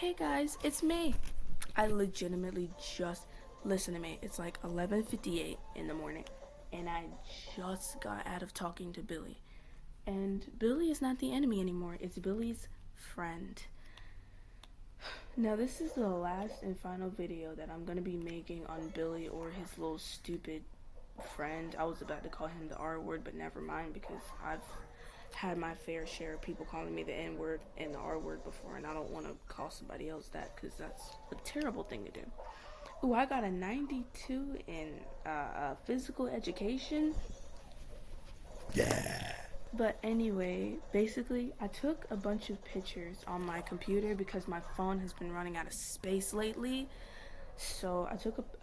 Hey guys, it's me. I legitimately just, listen to me, it's like 11:58 in the morning, and I just got out of talking to Billy. And Billy is not the enemy anymore, it's Billy's friend. Now, this is the last and final video that I'm going to be making on Billy or his little stupid friend. I was about to call him the R word, but never mind, because I've had my fair share of people calling me the N word and the R word before, and I don't want to call somebody else that because that's a terrible thing to do. Ooh, I got a 92 in physical education. Yeah. But anyway, basically, I took a bunch of pictures on my computer because my phone has been running out of space lately. So I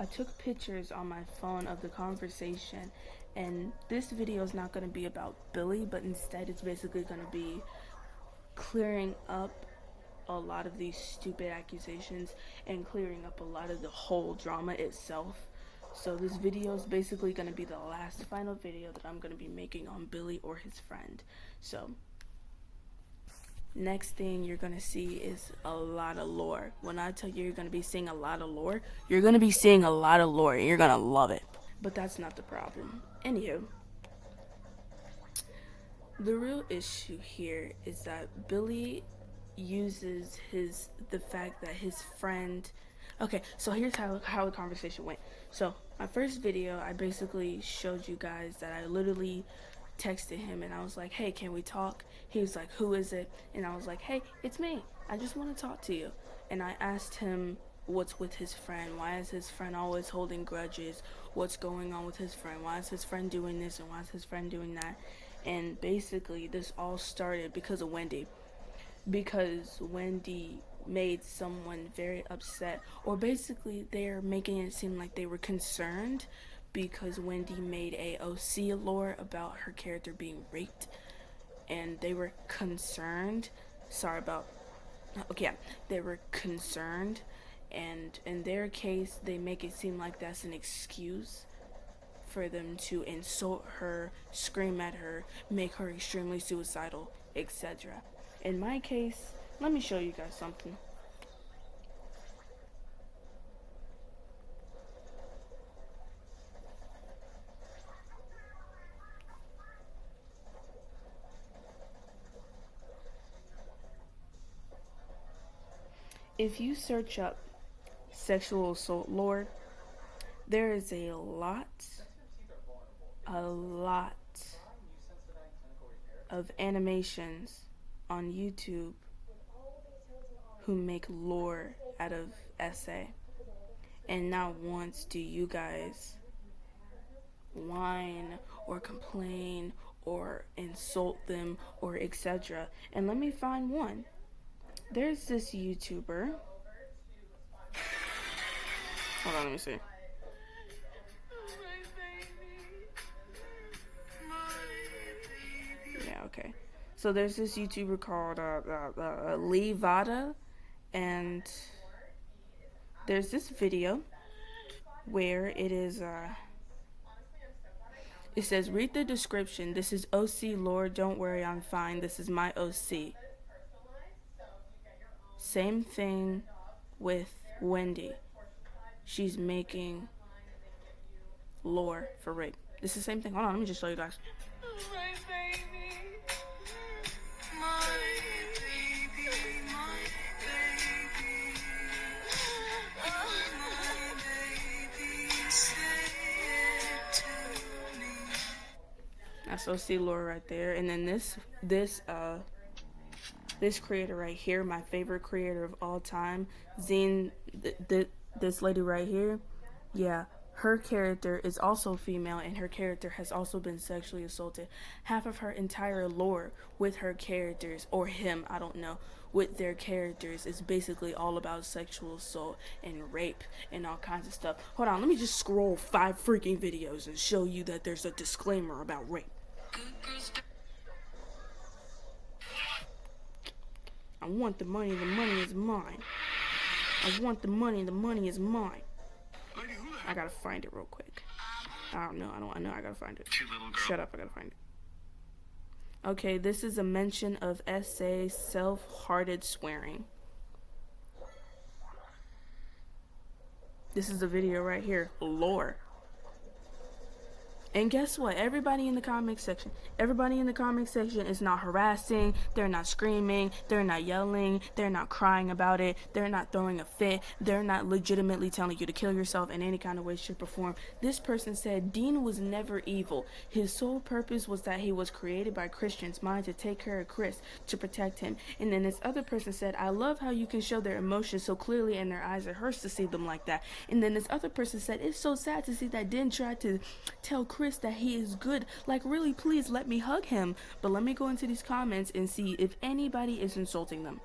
took pictures on my phone of the conversation, and this video is not going to be about Billy, but instead it's basically going to be clearing up a lot of these stupid accusations and clearing up a lot of the whole drama itself. So this video is basically going to be the last final video that I'm going to be making on Billy or his friend. So next thing you're going to see is a lot of lore. When I tell you you're going to be seeing a lot of lore, you're going to be seeing a lot of lore and you're going to love it. But that's not the problem. Anywho, the real issue here is that Billy uses the fact that his friend. Okay, so here's how the conversation went. So my first video, I basically showed you guys that I literally texted him and I was like, hey, can we talk? He was like, who is it? And I was like, hey, it's me, I just want to talk to you. And I asked him what's with his friend, why is his friend always holding grudges, what's going on with his friend, why is his friend doing this and why is his friend doing that. And basically this all started because of Wendy, because Wendy made someone very upset, or basically they're making it seem like they were concerned because Wendy made a OC lore about her character being raped, and they were concerned. Sorry about. Okay, yeah, they were concerned, and in their case, they make it seem like that's an excuse for them to insult her, scream at her, make her extremely suicidal, etc. In my case, let me show you guys something. If you search up sexual assault lore, there is a lot of animations on YouTube who make lore out of essay. And not once do you guys whine or complain or insult them or etc. And let me find one. There's this YouTuber. Hold on, let me see. Yeah, okay. So there's this YouTuber called Lee Vada, and there's this video where it says, read the description. This is OC lore. Don't worry, I'm fine. This is my OC. Same thing with Wendy. She's making lore for rape. It's the same thing. Hold on, let me just show you guys. That's OC lore right there. And then this creator right here, my favorite creator of all time, Zine, this lady right here, yeah, her character is also female, and her character has also been sexually assaulted. Half of her entire lore with her characters, or him, I don't know, with their characters is basically all about sexual assault and rape and all kinds of stuff. Hold on, let me just scroll 5 freaking videos and show you that there's a disclaimer about rape. I want the money is mine. I want the money is mine. I gotta find it real quick. I don't know, I gotta find it. Shut up, I gotta find it. Okay, this is a mention of SA self-hearted swearing. This is a video right here. Lore. And guess what? Everybody in the comic section is not harassing, they're not screaming, they're not yelling, they're not crying about it, they're not throwing a fit, they're not legitimately telling you to kill yourself in any kind of way, shape, or form. This person said Dean was never evil. His sole purpose was that he was created by Christian's mind to take care of Chris, to protect him. And then this other person said, I love how you can show their emotions so clearly and their eyes. It hurts to see them like that. And then this other person said, it's so sad to see that Dean tried to tell Chris that he is good. Like, really, please let me hug him. But let me go into these comments and see if anybody is insulting them.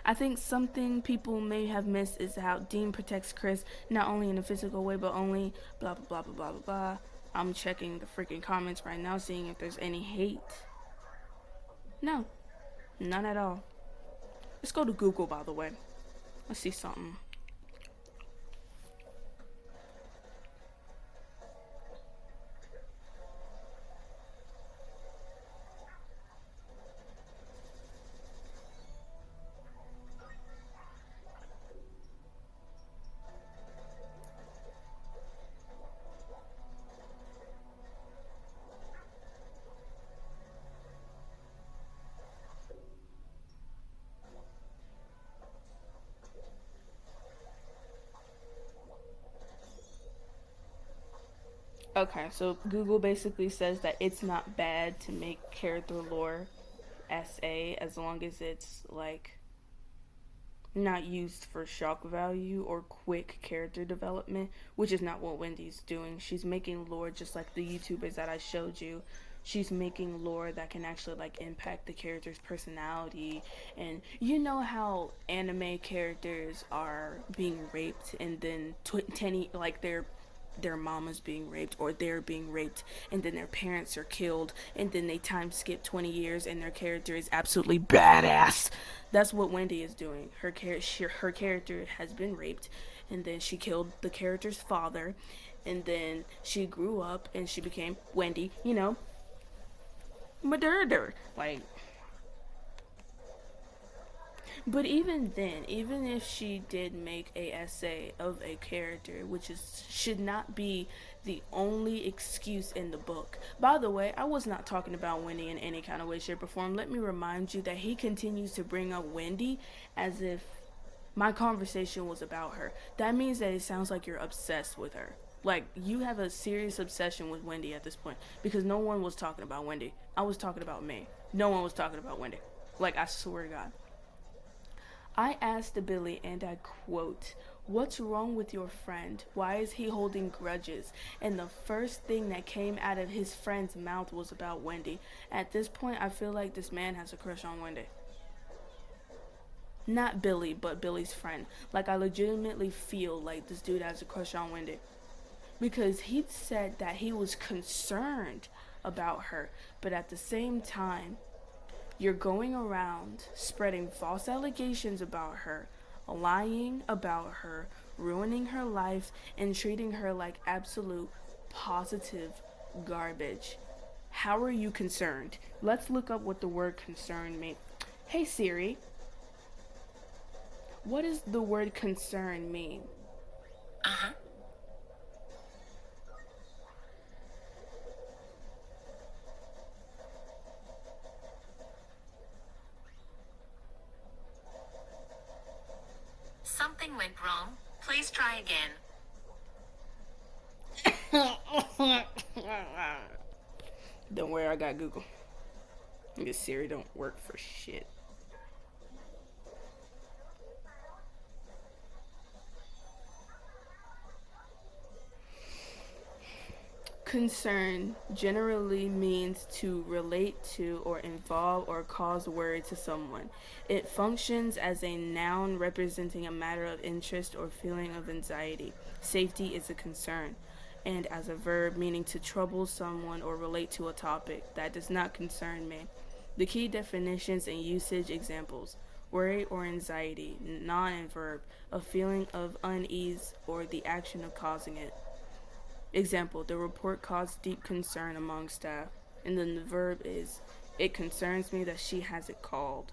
I think something people may have missed is how Dean protects Chris, not only in a physical way, but only blah, blah, blah, blah, blah, blah, blah. I'm checking the freaking comments right now, seeing if there's any hate. No, none at all. Let's go to Google, by the way. Let's see something. Okay, so Google basically says that it's not bad to make character lore SA as long as it's like not used for shock value or quick character development, which is not what Wendy's doing. She's making lore just like the YouTubers that I showed you. She's making lore that can actually like impact the character's personality. And you know how anime characters are being raped and then like their mama's being raped or they're being raped and then their parents are killed and then they time skip 20 years and their character is absolutely badass. That's what Wendy is doing. Her character has been raped and then she killed the character's father and then she grew up and she became Wendy, murder. Like, but even then, even if she did make a essay of a character, which should not be the only excuse in the book. By the way, I was not talking about Wendy in any kind of way, shape, or form. Let me remind you that he continues to bring up Wendy as if my conversation was about her. That means that it sounds like you're obsessed with her. Like, you have a serious obsession with Wendy at this point, because no one was talking about Wendy. I was talking about me. No one was talking about Wendy. Like, I swear to God. I asked Billy, and I quote, "What's wrong with your friend? Why is he holding grudges?" And the first thing that came out of his friend's mouth was about Wendy. At this point, I feel like this man has a crush on Wendy. Not Billy, but Billy's friend. Like, I legitimately feel like this dude has a crush on Wendy. Because he said that he was concerned about her, but at the same time, you're going around spreading false allegations about her, lying about her, ruining her life, and treating her like absolute positive garbage. How are you concerned? Let's look up what the word concern means. Hey Siri, what does the word concern mean? Something went wrong. Please try again. Don't worry, I got Google. This Siri don't work for shit. Concern generally means to relate to or involve or cause worry to someone. It functions as a noun representing a matter of interest or feeling of anxiety. Safety is a concern. And as a verb meaning to trouble someone or relate to a topic. That does not concern me. The key definitions and usage examples. Worry or anxiety, noun and verb, a feeling of unease or the action of causing it. Example, the report caused deep concern among staff. And then the verb is, it concerns me that she has it called.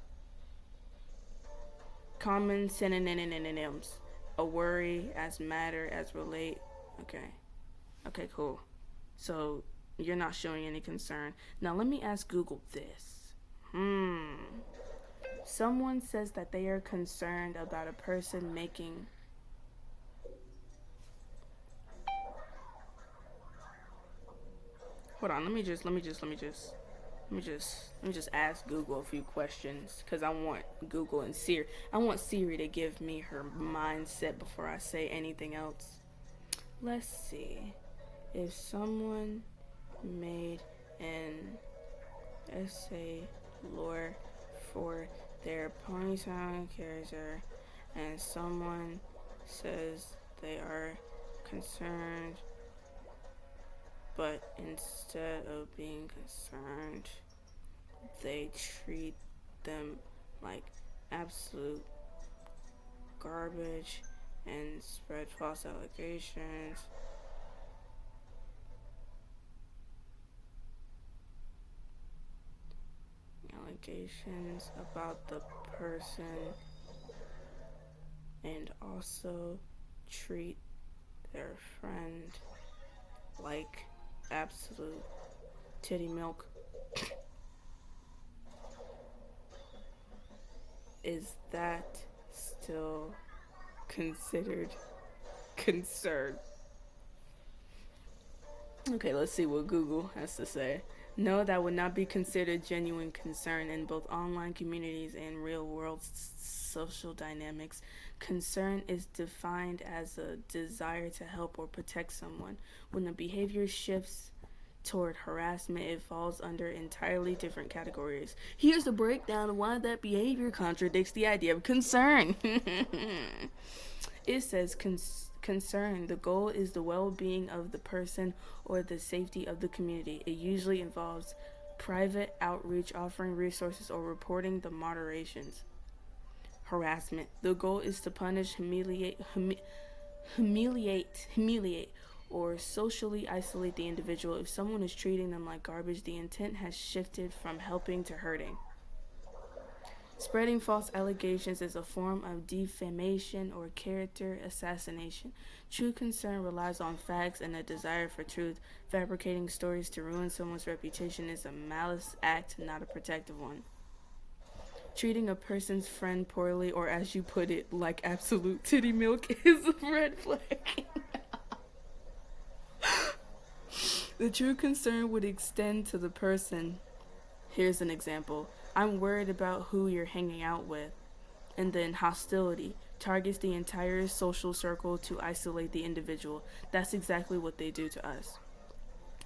Common synonyms. A worry as matter as relate. Okay. Okay, cool. So you're not showing any concern. Now let me ask Google this. Someone says that they are concerned about a person making. Hold on. Let me just ask Google a few questions because I want Google and Siri. I want Siri to give me her mindset before I say anything else. Let's see. If someone made an essay lore for their Ponytown character and someone says they are concerned, but instead of being concerned, they treat them like absolute garbage and spread false allegations. Allegations about the person and also treat their friend like absolute titty milk. Is that still considered concern? Okay, let's see what Google has to say. No, that would not be considered genuine concern in both online communities and real world social dynamics. Concern is defined as a desire to help or protect someone. When the behavior shifts toward harassment, it falls under entirely different categories. Here's a breakdown of why that behavior contradicts the idea of concern. It says concern. The goal is the well-being of the person or the safety of the community. It usually involves private outreach, offering resources, or reporting the moderations. Harassment. The goal is to punish, humiliate, or socially isolate the individual. If someone is treating them like garbage, the intent has shifted from helping to hurting. Spreading false allegations is a form of defamation or character assassination. True concern relies on facts and a desire for truth. Fabricating stories to ruin someone's reputation is a malice act, not a protective one. Treating a person's friend poorly, or as you put it, like absolute titty milk, is a red flag. The true concern would extend to the person. Here's an example. I'm worried about who you're hanging out with. And then hostility targets the entire social circle to isolate the individual. That's exactly what they do to us.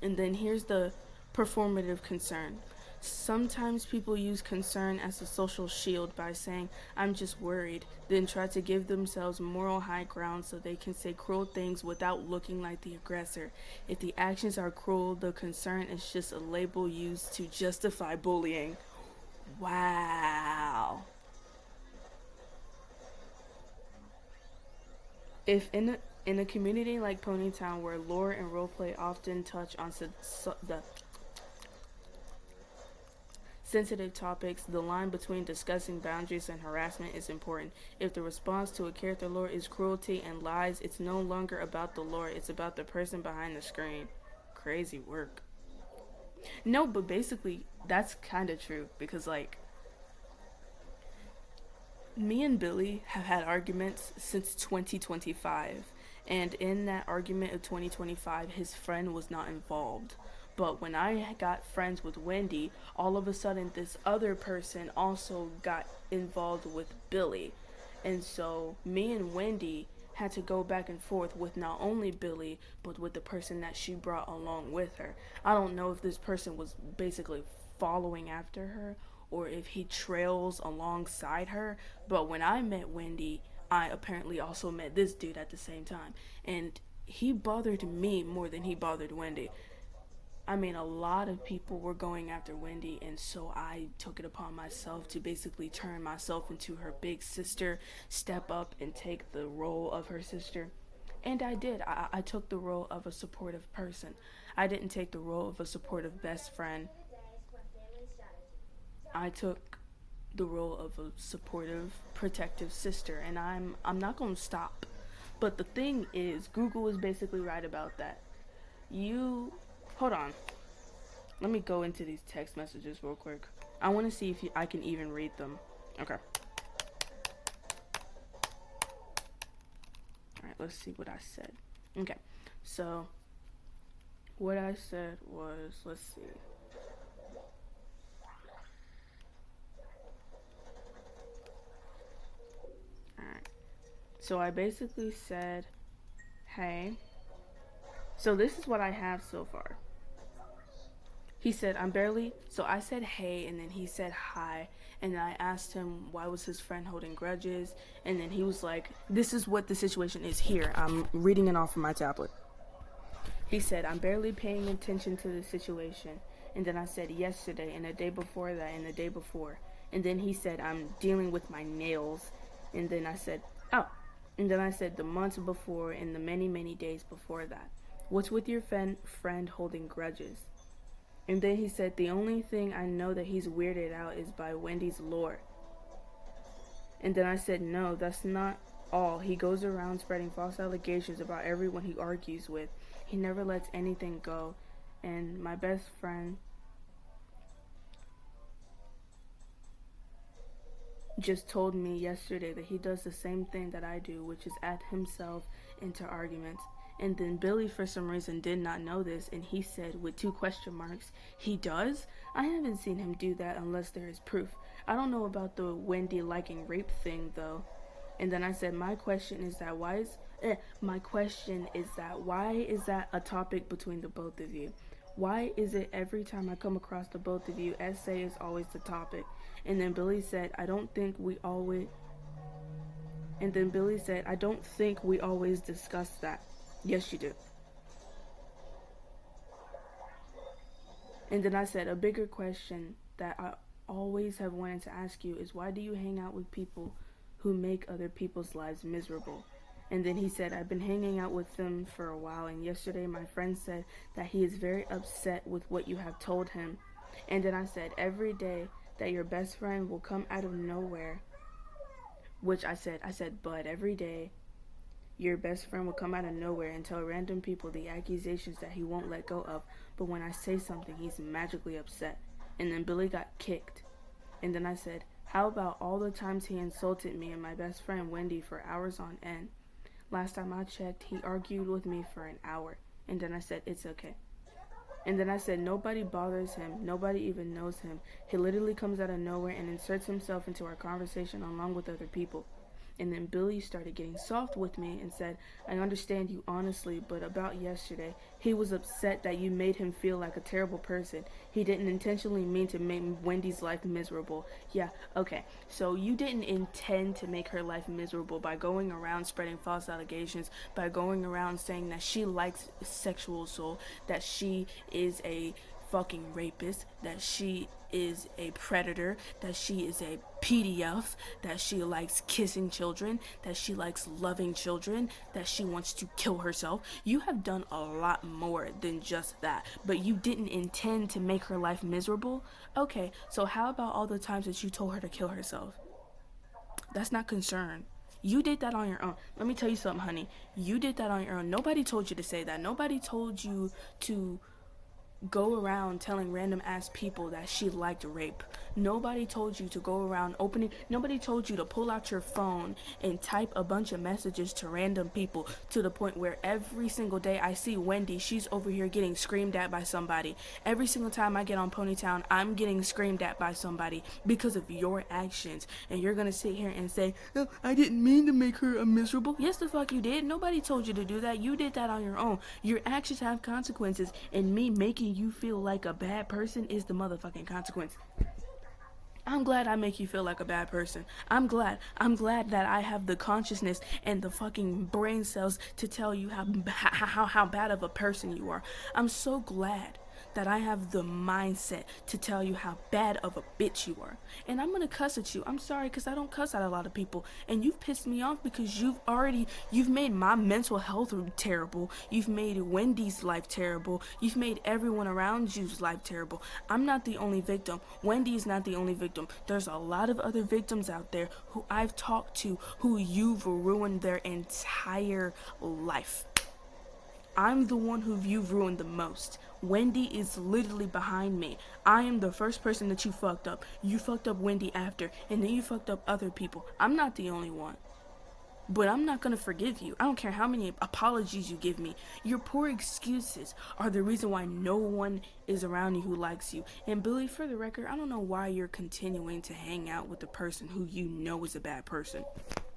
And then here's the performative concern. Sometimes people use concern as a social shield by saying, I'm just worried, then try to give themselves moral high ground so they can say cruel things without looking like the aggressor. If the actions are cruel, the concern is just a label used to justify bullying. Wow. If in a community like Ponytown where lore and roleplay often touch on the sensitive topics, the line between discussing boundaries and harassment is important. If the response to a character lore is cruelty and lies, it's no longer about the lore, it's about the person behind the screen. Crazy work. No, but basically, that's kind of true because, like, me and Billy have had arguments since 2025, and in that argument of 2025, his friend was not involved. But when I got friends with Wendy, all of a sudden this other person also got involved with Billy. And so me and Wendy had to go back and forth with not only Billy, but with the person that she brought along with her. I don't know if this person was basically following after her or if he trails alongside her, but when I met Wendy, I apparently also met this dude at the same time. And he bothered me more than he bothered Wendy. I mean, a lot of people were going after Wendy, and so I took it upon myself to basically turn myself into her big sister, step up and take the role of her sister. And I did. I took the role of a supportive person. I didn't take the role of a supportive best friend. I took the role of a supportive, protective sister, and I'm not going to stop. But the thing is, Google is basically right about that. You, hold on. Let me go into these text messages real quick. I want to see if I can even read them. Okay. Alright, let's see what I said. Okay. So, what I said was, let's see. Alright. So, I basically said, hey. So, this is what I have so far. He said, I'm barely. So I said, hey, and then he said, hi. And then I asked him why was his friend holding grudges. And then he was like, this is what the situation is here. I'm reading it off from my tablet. He said, I'm barely paying attention to the situation. And then I said, yesterday, and the day before that, and the day before. And then he said, I'm dealing with my nails. And then I said, oh. And then I said, the months before, and the many, many days before that. What's with your friend holding grudges? And then he said, the only thing I know that he's weirded out is by Wendy's lore. And then I said, no, that's not all. He goes around spreading false allegations about everyone he argues with. He never lets anything go. And my best friend just told me yesterday that he does the same thing that I do, which is add himself into arguments. And then Billy, for some reason, did not know this, and he said, with 2 question marks, he does? I haven't seen him do that unless there is proof. I don't know about the Wendy liking rape thing, though. And then I said, my question is that why is that a topic between the both of you? Why is it every time I come across the both of you, essay is always the topic? And then Billy said, I don't think we always discuss that. Yes, you do. And then I said, a bigger question that I always have wanted to ask you is, why do you hang out with people who make other people's lives miserable? And then he said, I've been hanging out with them for a while, and yesterday my friend said that he is very upset with what you have told him. And then I said, every day that your best friend will come out of nowhere, which I said, but every day your best friend will come out of nowhere and tell random people the accusations that he won't let go of, but when I say something, he's magically upset. And then Billy got kicked. And then I said, how about all the times he insulted me and my best friend Wendy for hours on end? Last time I checked, he argued with me for an hour. And then I said, it's okay. And then I said, nobody bothers him. Nobody even knows him. He literally comes out of nowhere and inserts himself into our conversation along with other people. And then Billy started getting soft with me and said, I understand you honestly, but about yesterday, he was upset that you made him feel like a terrible person. He didn't intentionally mean to make Wendy's life miserable. Yeah, okay. So you didn't intend to make her life miserable by going around spreading false allegations, by going around saying that she likes sexual assault, that she is a fucking rapist, that she is a predator, that she is a PDF, that she likes kissing children, that she likes loving children, that she wants to kill herself. You have done a lot more than just that, but you didn't intend to make her life miserable? Okay, so how about all the times that you told her to kill herself? That's not concern. You did that on your own. Let me tell you something, honey. You did that on your own. Nobody told you to say that. Nobody told you to go around telling random ass people that she liked rape. Nobody told you to go around nobody told you to pull out your phone and type a bunch of messages to random people to the point where every single day I see Wendy, she's over here getting screamed at by somebody. Every single time I get on Ponytown, I'm getting screamed at by somebody because of your actions. And you're gonna sit here and say, oh, I didn't mean to make her miserable. Yes, the fuck you did. Nobody told you to do that. You did that on your own. Your actions have consequences, and me making you feel like a bad person is the motherfucking consequence. I'm glad I make you feel like a bad person. I'm glad that I have the consciousness and the fucking brain cells to tell you how bad of a person you are. I'm so glad that I have the mindset to tell you how bad of a bitch you are. And I'm gonna cuss at you. I'm sorry, because I don't cuss at a lot of people. And you've pissed me off because you've made my mental health terrible. You've made Wendy's life terrible. You've made everyone around you's life terrible. I'm not the only victim. Wendy is not the only victim. There's a lot of other victims out there who I've talked to who you've ruined their entire life. I'm the one who you've ruined the most. Wendy is literally behind me. I am the first person that you fucked up. You fucked up Wendy after, and then you fucked up other people. I'm not the only one. But I'm not gonna forgive you. I don't care how many apologies you give me. Your poor excuses are the reason why no one is around you who likes you. And Billy, for the record, I don't know why you're continuing to hang out with the person who you know is a bad person.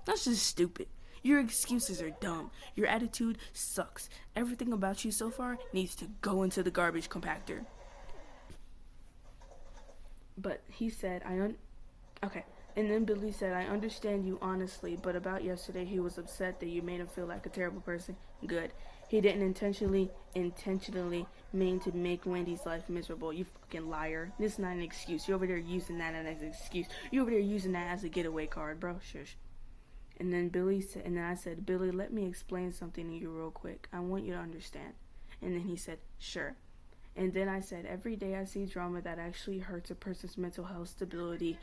That's just stupid. Your excuses are dumb. Your attitude sucks. Everything about you so far needs to go into the garbage compactor. But he said, okay. And then Billy said, I understand you honestly, but about yesterday he was upset that you made him feel like a terrible person. Good. He didn't intentionally mean to make Wendy's life miserable. You fucking liar. This is not an excuse. You're over there using that as an excuse. You're over there using that as a getaway card, bro. Shush. And then I said, Billy, let me explain something to you real quick. I want you to understand. And then he said, sure. And then I said, every day I see drama that actually hurts a person's mental health stability,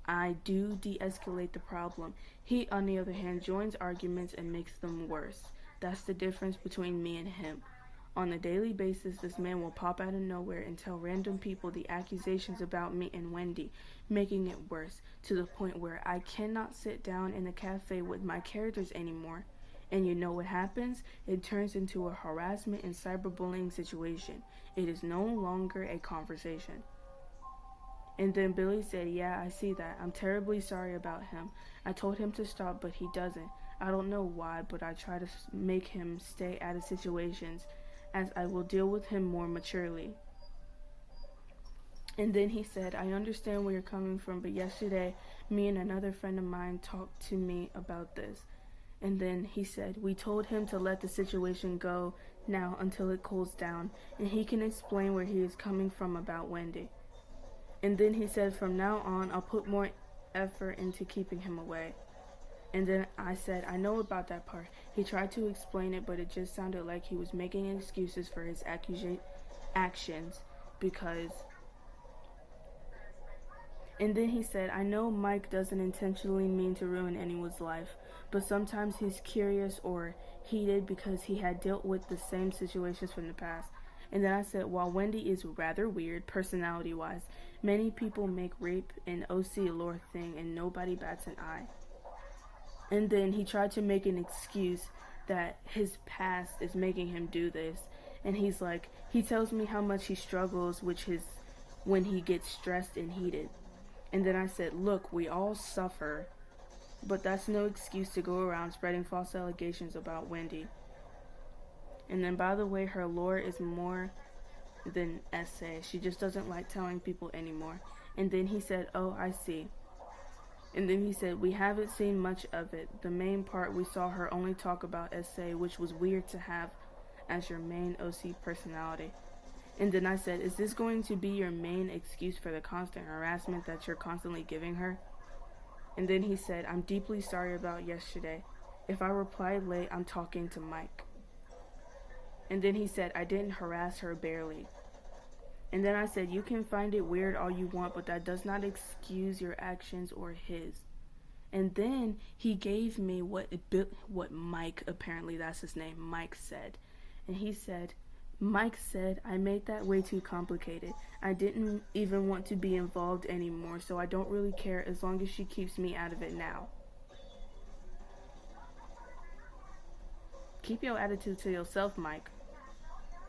I do de-escalate the problem. He, on the other hand, joins arguments and makes them worse. That's the difference between me and him. On a daily basis, this man will pop out of nowhere and tell random people the accusations about me and Wendy, making it worse, to the point where I cannot sit down in a cafe with my characters anymore. And you know what happens? It turns into a harassment and cyberbullying situation. It is no longer a conversation. And then Billy said, yeah, I see that. I'm terribly sorry about him. I told him to stop, but he doesn't. I don't know why, but I try to make him stay out of situations, as I will deal with him more maturely. And then he said, I understand where you're coming from, but yesterday, me and another friend of mine talked to me about this. And then he said, we told him to let the situation go now until it cools down, and he can explain where he is coming from about Wendy. And then he said, from now on, I'll put more effort into keeping him away. And then I said, I know about that part. He tried to explain it, but it just sounded like he was making excuses for his actions because... And then he said, I know Mike doesn't intentionally mean to ruin anyone's life, but sometimes he's curious or heated because he had dealt with the same situations from the past. And then I said, while Wendy is rather weird personality-wise, many people make rape an OC lore thing and nobody bats an eye. And then he tried to make an excuse that his past is making him do this. And he's like, he tells me how much he struggles when he gets stressed and heated. And then I said, look, we all suffer, but that's no excuse to go around spreading false allegations about Wendy. And then, by the way, her lore is more than essay. She just doesn't like telling people anymore. And then he said, oh, I see. And then he said, we haven't seen much of it. The main part we saw her only talk about essay, which was weird to have as your main OC personality. And then I said, is this going to be your main excuse for the constant harassment that you're constantly giving her? And then he said, I'm deeply sorry about yesterday. If I replied late, I'm talking to Mike. And then he said, I didn't harass her barely. And then I said, you can find it weird all you want, but that does not excuse your actions or his. And then he gave me what Mike, apparently that's his name, Mike said. And he said, Mike said, I made that way too complicated. I didn't even want to be involved anymore, so I don't really care as long as she keeps me out of it now. Keep your attitude to yourself, Mike.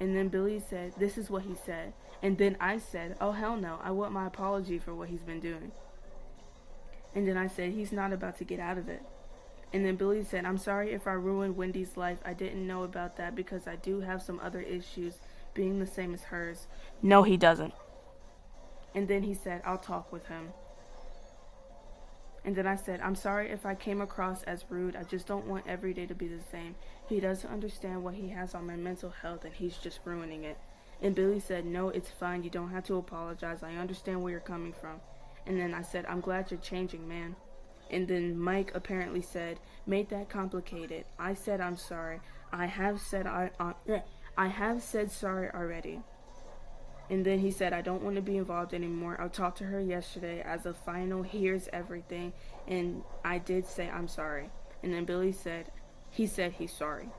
And then Billy said, this is what he said. And then I said, oh hell no, I want my apology for what he's been doing. And then I said, he's not about to get out of it. And then Billy said, I'm sorry if I ruined Wendy's life. I didn't know about that because I do have some other issues being the same as hers. No, he doesn't. And then he said, I'll talk with him. And then I said, I'm sorry if I came across as rude. I just don't want every day to be the same. He doesn't understand what he has on my mental health and he's just ruining it. And Billy said, no, it's fine. You don't have to apologize. I understand where you're coming from. And then I said, I'm glad you're changing, man. And then Mike apparently said, made that complicated. I said, I'm sorry. I have said sorry already. And then he said, I don't want to be involved anymore. I talked to her yesterday as a final, here's everything. And I did say, I'm sorry. And then Billy said, he's sorry.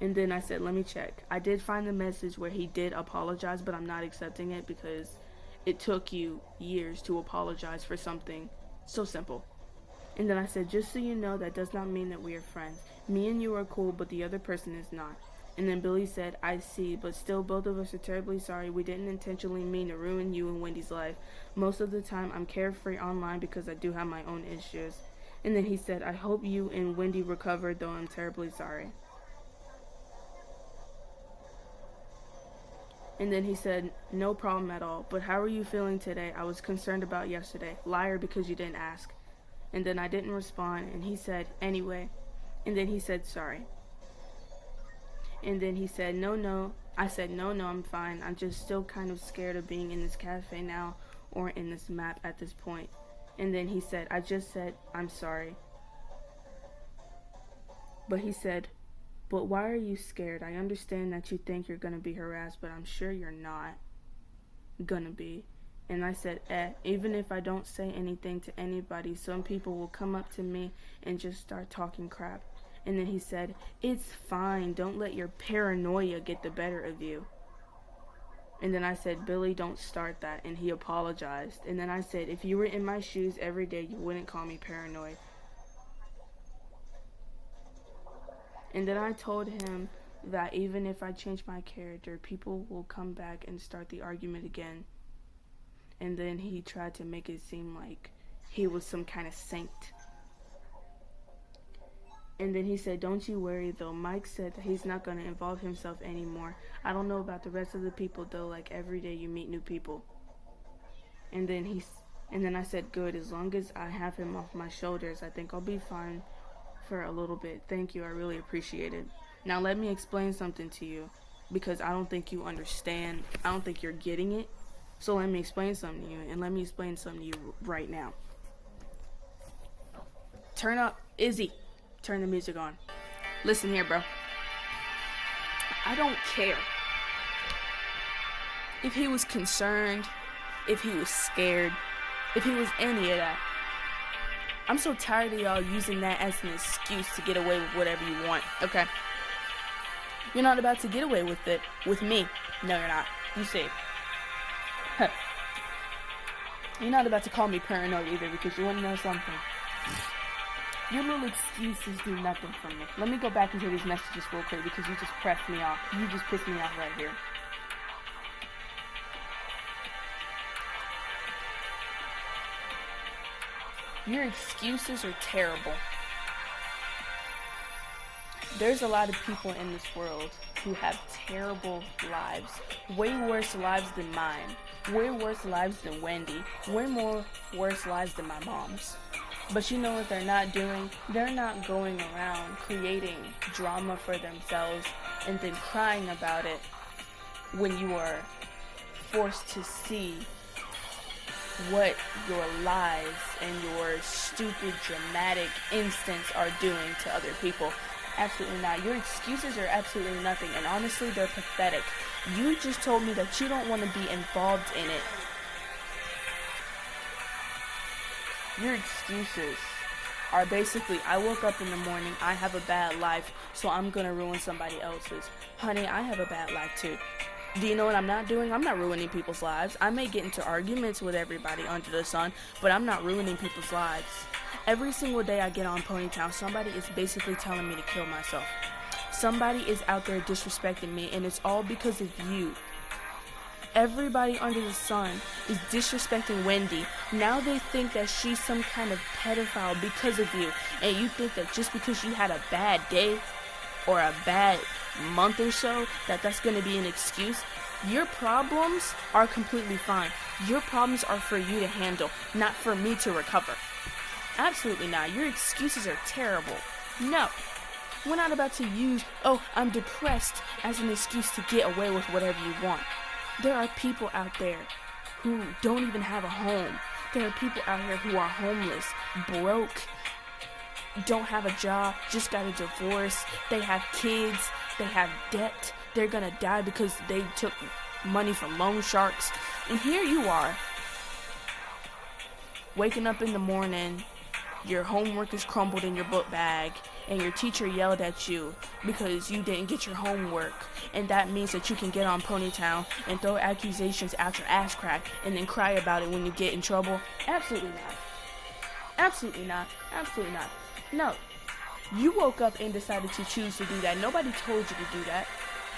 And then I said, let me check. I did find the message where he did apologize, but I'm not accepting it because it took you years to apologize for something so simple. And then I said, just so you know, that does not mean that we are friends. Me and you are cool, but the other person is not. And then Billy said, I see, but still both of us are terribly sorry. We didn't intentionally mean to ruin you and Wendy's life. Most of the time, I'm carefree online because I do have my own issues. And then he said, I hope you and Wendy recover, though I'm terribly sorry. And then he said, no problem at all, but how are you feeling today? I was concerned about yesterday. Liar, because you didn't ask. And then I didn't respond, and he said, anyway. And then he said, sorry. And then he said, no. I said, no, I'm fine. I'm just still kind of scared of being in this cafe now or in this map at this point. And then he said, I just said, I'm sorry. But he said, but why are you scared? I understand that you think you're going to be harassed, but I'm sure you're not going to be. And I said, even if I don't say anything to anybody, some people will come up to me and just start talking crap. And then he said, it's fine. Don't let your paranoia get the better of you. And then I said, Billy, don't start that. And he apologized. And then I said, if you were in my shoes every day, you wouldn't call me paranoid. And then I told him that even if I change my character, people will come back and start the argument again. And then he tried to make it seem like he was some kind of saint. And then he said, don't you worry though. Mike said that he's not going to involve himself anymore. I don't know about the rest of the people though, like every day you meet new people. And then I said, good, as long as I have him off my shoulders, I think I'll be fine for a little bit. Thank you, I really appreciate it. Now let me explain something to you, because I don't think you understand. I don't think you're getting it. So let me explain something to you, and let me explain something to you right now. Turn up, Izzy. Turn the music on. Listen here, bro. I don't care if he was concerned, if he was scared, if he was any of that. I'm so tired of y'all using that as an excuse to get away with whatever you want, okay? You're not about to get away with it with me. No, you're not. You see. You're not about to call me paranoid either, because you want to know something. Your little excuses do nothing for me. Let me go back into these messages real quick, because you just pressed me off. You just pissed me off right here. Your excuses are terrible. There's a lot of people in this world who have terrible lives. Way worse lives than mine. Way worse lives than Wendy. Way more worse lives than my mom's. But you know what they're not doing? They're not going around creating drama for themselves and then crying about it when you are forced to see what your lies and your stupid, dramatic instincts are doing to other people. Absolutely not. Your excuses are absolutely nothing, and honestly, they're pathetic. You just told me that you don't want to be involved in it. Your excuses are basically, I woke up in the morning, I have a bad life, so I'm gonna ruin somebody else's. Honey, I have a bad life too. Do you know what I'm not doing? I'm not ruining people's lives. I may get into arguments with everybody under the sun, but I'm not ruining people's lives. Every single day I get on Ponytown, somebody is basically telling me to kill myself. Somebody is out there disrespecting me, and it's all because of you. Everybody under the sun is disrespecting Wendy. Now they think that she's some kind of pedophile because of you, and you think that just because you had a bad day or a bad month or so, that's going to be an excuse. Your problems are completely fine. Your problems are for you to handle, not for me to recover. Absolutely not. Your excuses are terrible. No. We're not about to use, oh, I'm depressed as an excuse to get away with whatever you want. There are people out there who don't even have a home. There are people out here who are homeless, broke, don't have a job, just got a divorce, they have kids, they have debt, they're gonna die because they took money from loan sharks. And here you are, waking up in the morning, your homework is crumbled in your book bag, and your teacher yelled at you because you didn't get your homework, and that means that you can get on Ponytown and throw accusations out your ass crack and then cry about it when you get in trouble? Absolutely not. Absolutely not. Absolutely not. No. You woke up and decided to choose to do that. Nobody told you to do that.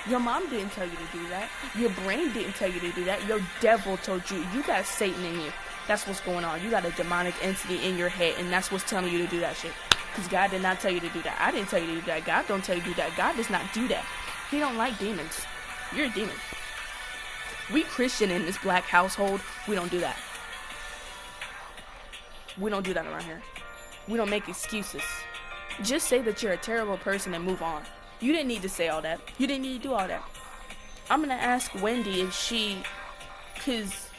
Your mom didn't tell you to do that. Your brain didn't tell you to do that. Your devil told you. You got Satan in you. That's what's going on. You got a demonic entity in your head, and that's what's telling you to do that shit. Because God did not tell you to do that. I didn't tell you to do that. God don't tell you to do that. God does not do that. He don't like demons. You're a demon. We Christian in this black household, we don't do that. We don't do that around here. We don't make excuses. Just say that you're a terrible person and move on. You didn't need to say all that. You didn't need to do all that. I'm going to ask Wendy if because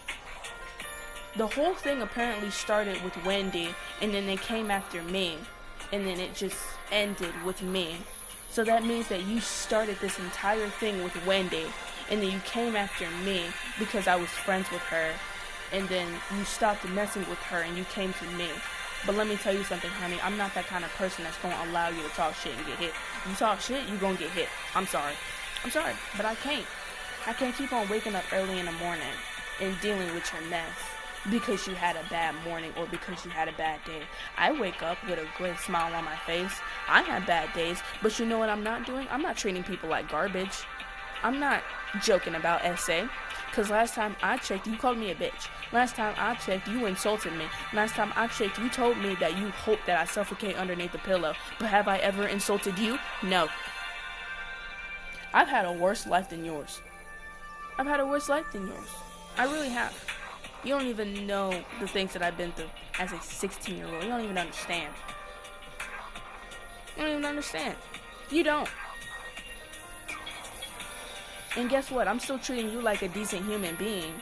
the whole thing apparently started with Wendy, and then they came after me, and then it just ended with me. So that means that you started this entire thing with Wendy, and then you came after me because I was friends with her, and then you stopped messing with her and you came to me. But let me tell you something, honey. I'm not that kind of person that's going to allow you to talk shit and get hit. You talk shit, you're going to get hit. I'm sorry. I'm sorry, but I can't. I can't keep on waking up early in the morning and dealing with your mess because you had a bad morning or because you had a bad day. I wake up with a great smile on my face. I have bad days, but you know what I'm not doing? I'm not treating people like garbage. I'm not joking about SA. Because last time I checked, you called me a bitch. Last time I checked, you insulted me. Last time I checked, you told me that you hope that I suffocate underneath the pillow. But have I ever insulted you? No. I've had a worse life than yours. I've had a worse life than yours. I really have. You don't even know the things that I've been through as a 16-year-old. You don't even understand. You don't even understand. You don't. And guess what? I'm still treating you like a decent human being.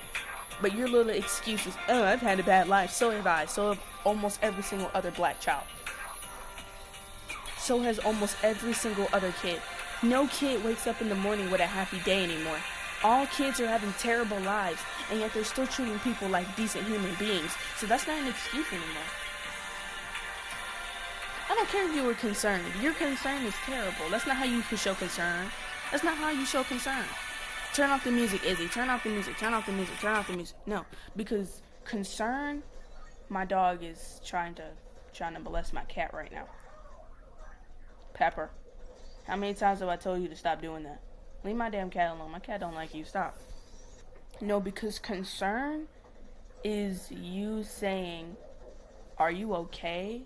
But your little excuses, oh, I've had a bad life. So have I. So have almost every single other black child. So has almost every single other kid. No kid wakes up in the morning with a happy day anymore. All kids are having terrible lives, and yet they're still treating people like decent human beings. So that's not an excuse anymore. I don't care if you were concerned. Your concern is terrible. That's not how you can show concern. That's not how you show concern. Turn off the music, Izzy. Turn off the music. Turn off the music. Turn off the music. No, because concern, my dog is trying to molest my cat right now. Pepper, how many times have I told you to stop doing that? Leave my damn cat alone. My cat don't like you. Stop. No, because concern is you saying, are you okay?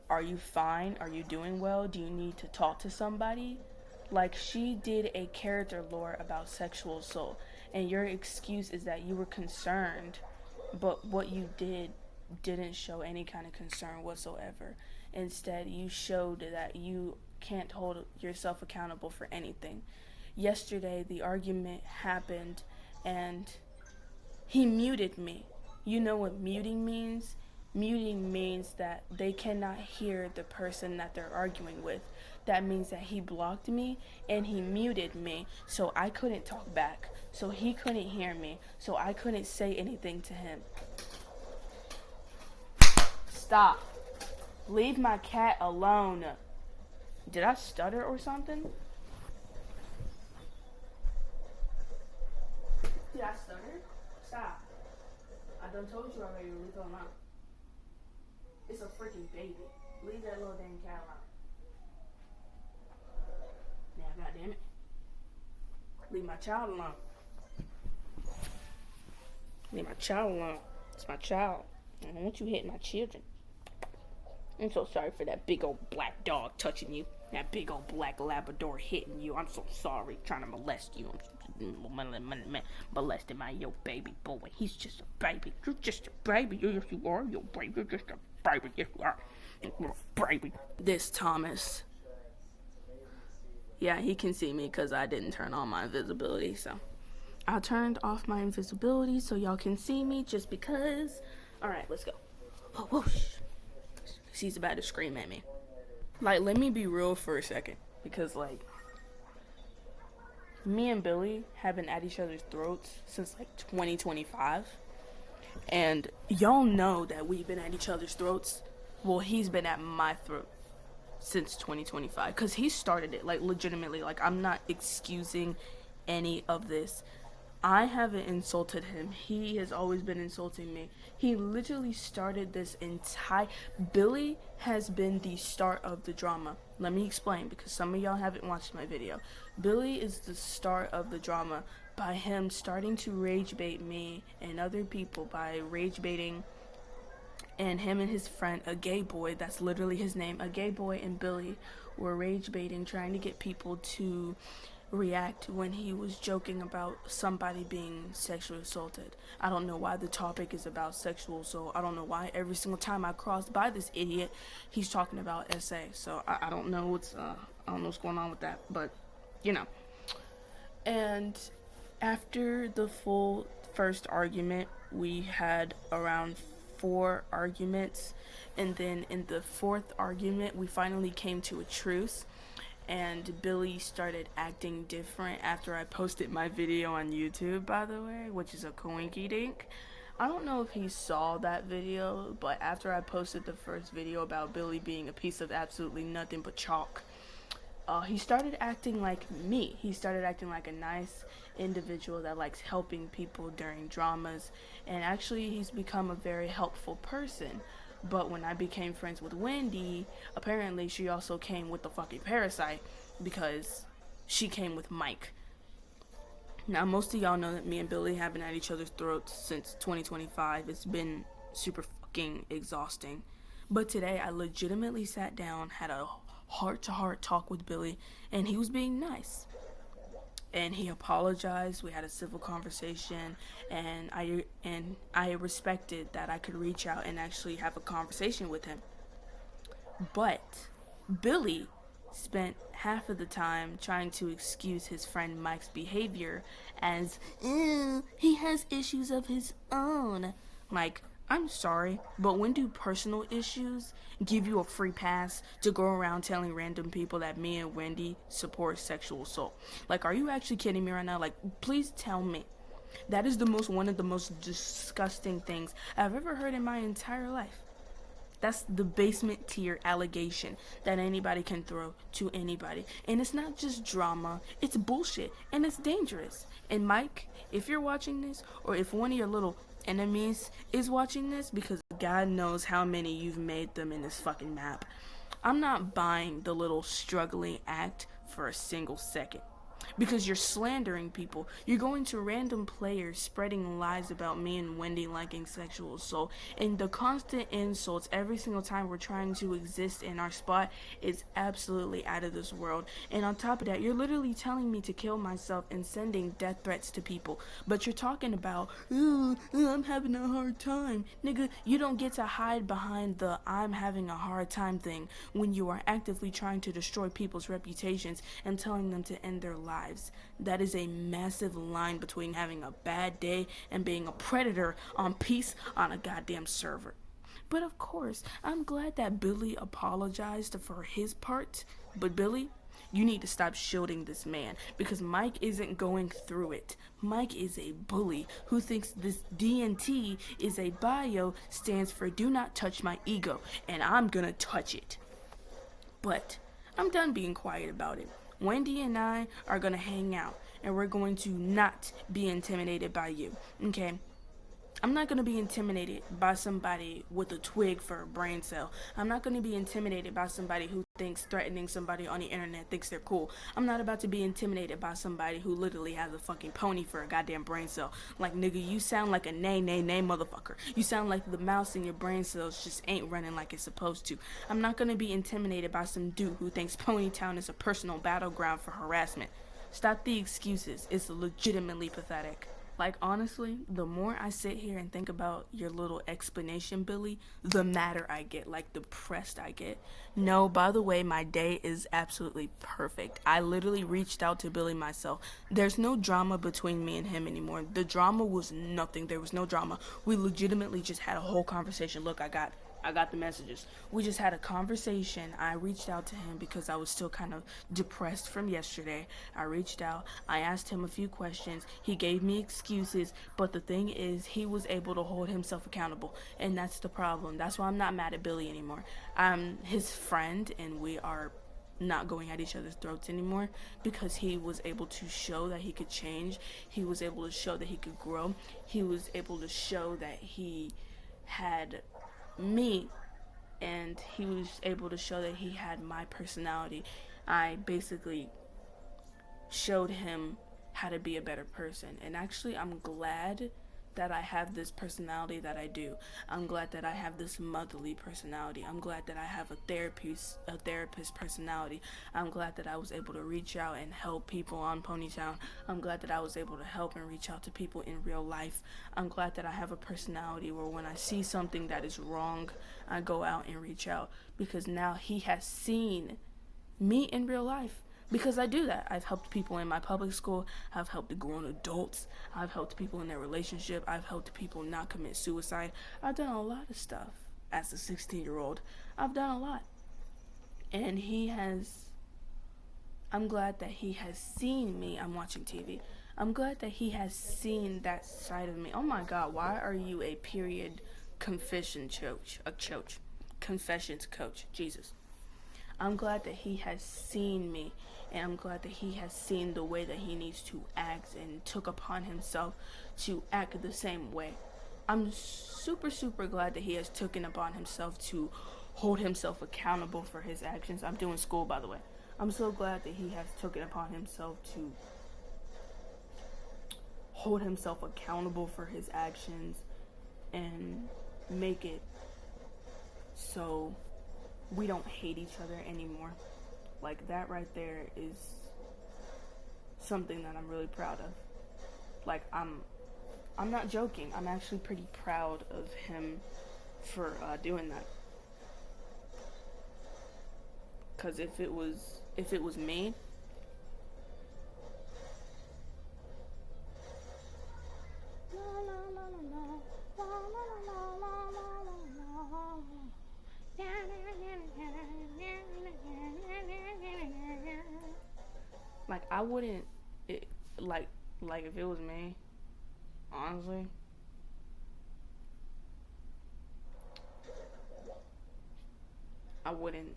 Are you fine? Are you doing well? Do you need to talk to somebody? Like, she did a character lore about sexual assault, and your excuse is that you were concerned, but what you did didn't show any kind of concern whatsoever. Instead, you showed that you can't hold yourself accountable for anything. Yesterday, the argument happened, and he muted me. You know what muting means? Muting means that they cannot hear the person that they're arguing with. That means that he blocked me and he muted me, so I couldn't talk back. So he couldn't hear me, so I couldn't say anything to him. Stop. Leave my cat alone. Did I stutter or something? Did I stutter? Stop. I done told you already to leave her alone. It's a freaking baby. Leave that little dang cat alone. Now, goddammit. Leave my child alone. Leave my child alone. It's my child. I don't want you hitting my children. I'm so sorry for that big old black dog touching you. That big old black Labrador hitting you. I'm so sorry. Trying to molest you. I'm molesting your baby boy. He's just a baby. You're just a baby. Yes, you are. You're a baby. You're just a baby. Yes, you are. You're a baby. This Thomas. Yeah, he can see me because I didn't turn on my invisibility, so I turned off my invisibility so y'all can see me just because. Alright, let's go. Oh, whoosh. She's about to scream at me. Like, let me be real for a second. Because, like, me and Billy have been at each other's throats since, like, 2025. And y'all know that we've been at each other's throats. Well, he's been at my throat since 2025. Because he started it, like, legitimately. Like, I'm not excusing any of this. I haven't insulted him. He has always been insulting me. He literally started this entire... Billy has been the start of the drama. Let me explain, because some of y'all haven't watched my video. Billy is the start of the drama by him starting to rage bait me and other people by rage baiting, and him and his friend, a gay boy, that's literally his name, a gay boy and Billy were rage baiting, trying to get people to react when he was joking about somebody being sexually assaulted. I don't know why the topic is about sexual assault. I don't know why every single time I crossed by this idiot, he's talking about SA. So I don't know what's going on with that, but you know. And after the full first argument, we had around 4 arguments, and then in the 4th argument, we finally came to a truce. And Billy started acting different after I posted my video on YouTube, by the way, which is a coinky dink. I don't know if he saw that video, but after I posted the first video about Billy being a piece of absolutely nothing but chalk, he started acting like me. He started acting like a nice individual that likes helping people during dramas, and actually he's become a very helpful person. But when I became friends with Wendy, apparently she also came with the fucking parasite because she came with Mike. Now, most of y'all know that me and Billy have been at each other's throats since 2025. It's been super fucking exhausting. But today, I legitimately sat down, had a heart-to-heart talk with Billy, and he was being nice. And he apologized. We had a civil conversation, and I respected that I could reach out and actually have a conversation with him. But Billy spent half of the time trying to excuse his friend Mike's behavior as, he has issues of his own. Like, I'm sorry, but when do personal issues give you a free pass to go around telling random people that me and Wendy support sexual assault? Like, are you actually kidding me right now? Like, please tell me. That is one of the most disgusting things I've ever heard in my entire life. That's the basement tier allegation that anybody can throw to anybody. And it's not just drama, it's bullshit, and it's dangerous. And Mike, if you're watching this, or if one of your little enemies is watching this, because God knows how many you've made them in this fucking map, I'm not buying the little struggling act for a single second. Because you're slandering people. You're going to random players spreading lies about me and Wendy liking sexual assault, and the constant insults every single time we're trying to exist in our spot is absolutely out of this world. And on top of that, you're literally telling me to kill myself and sending death threats to people. But you're talking about, I'm having a hard time. Nigga, you don't get to hide behind the I'm having a hard time thing when you are actively trying to destroy people's reputations and telling them to end their lives. That is a massive line between having a bad day and being a predator on peace on a goddamn server. But of course, I'm glad that Billy apologized for his part. But Billy, you need to stop shielding this man, because Mike isn't going through it. Mike is a bully who thinks this DNT is a bio stands for do not touch my ego, and I'm gonna touch it. But I'm done being quiet about it. Wendy and I are going to hang out, and we're going to not be intimidated by you, okay? I'm not going to be intimidated by somebody with a twig for a brain cell. I'm not going to be intimidated by somebody who thinks threatening somebody on the internet thinks they're cool. I'm not about to be intimidated by somebody who literally has a fucking pony for a goddamn brain cell. Like, nigga, you sound like a nay motherfucker. You sound like the mouse in your brain cells just ain't running like it's supposed to. I'm not going to be intimidated by some dude who thinks Ponytown is a personal battleground for harassment. Stop the excuses. It's legitimately pathetic. Like, honestly, the more I sit here and think about your little explanation, Billy, the madder I get, like, depressed I get. No, by the way, my day is absolutely perfect. I literally reached out to Billy myself. There's no drama between me and him anymore. The drama was nothing. There was no drama. We legitimately just had a whole conversation. Look, I got the messages. We just had a conversation. I reached out to him because I was still kind of depressed from yesterday. I reached out. I asked him a few questions. He gave me excuses, but the thing is, he was able to hold himself accountable, and that's the problem. That's why I'm not mad at Billy anymore. I'm his friend, and we are not going at each other's throats anymore because he was able to show that he could change. He was able to show that he could grow. He was able to show that he had me, and he was able to show that he had my personality. I basically showed him how to be a better person, and actually I'm glad that I have this personality that I do. I'm glad that I have this motherly personality. I'm glad that I have a therapist personality. I'm glad that I was able to reach out and help people on Ponytown. I'm glad that I was able to help and reach out to people in real life. I'm glad that I have a personality where when I see something that is wrong, I go out and reach out, because now he has seen me in real life. Because I do that. I've helped people in my public school. I've helped grown adults. I've helped people in their relationship. I've helped people not commit suicide. I've done a lot of stuff as a 16-year-old. I've done a lot. And I'm glad that he has seen me. I'm watching TV. I'm glad that he has seen that side of me. Oh my God, why are you a period confessions coach? Jesus. I'm glad that he has seen me, and I'm glad that he has seen the way that he needs to act and took upon himself to act the same way. I'm super, super glad that he has taken upon himself to hold himself accountable for his actions. I'm doing school, by the way. I'm so glad that he has taken upon himself to hold himself accountable for his actions and make it so we don't hate each other anymore. Like, that right there is something that I'm really proud of. Like, I'm not joking. I'm actually pretty proud of him for doing that. Cause if it was me, like, I wouldn't, like if it was me, honestly, I wouldn't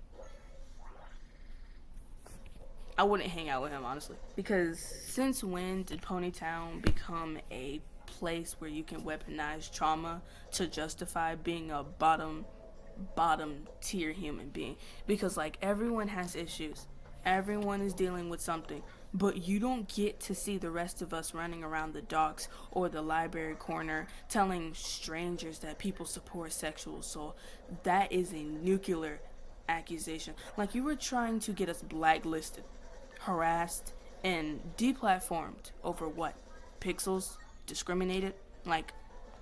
hang out with him, honestly. Because since when did Ponytown become a place where you can weaponize trauma to justify being a bottom tier human being? Because, like, everyone has issues. Everyone is dealing with something. But you don't get to see the rest of us running around the docks or the library corner telling strangers that people support sexual assault. That is a nuclear accusation. Like, you were trying to get us blacklisted, harassed, and deplatformed over what? Pixels? Discriminated? Like,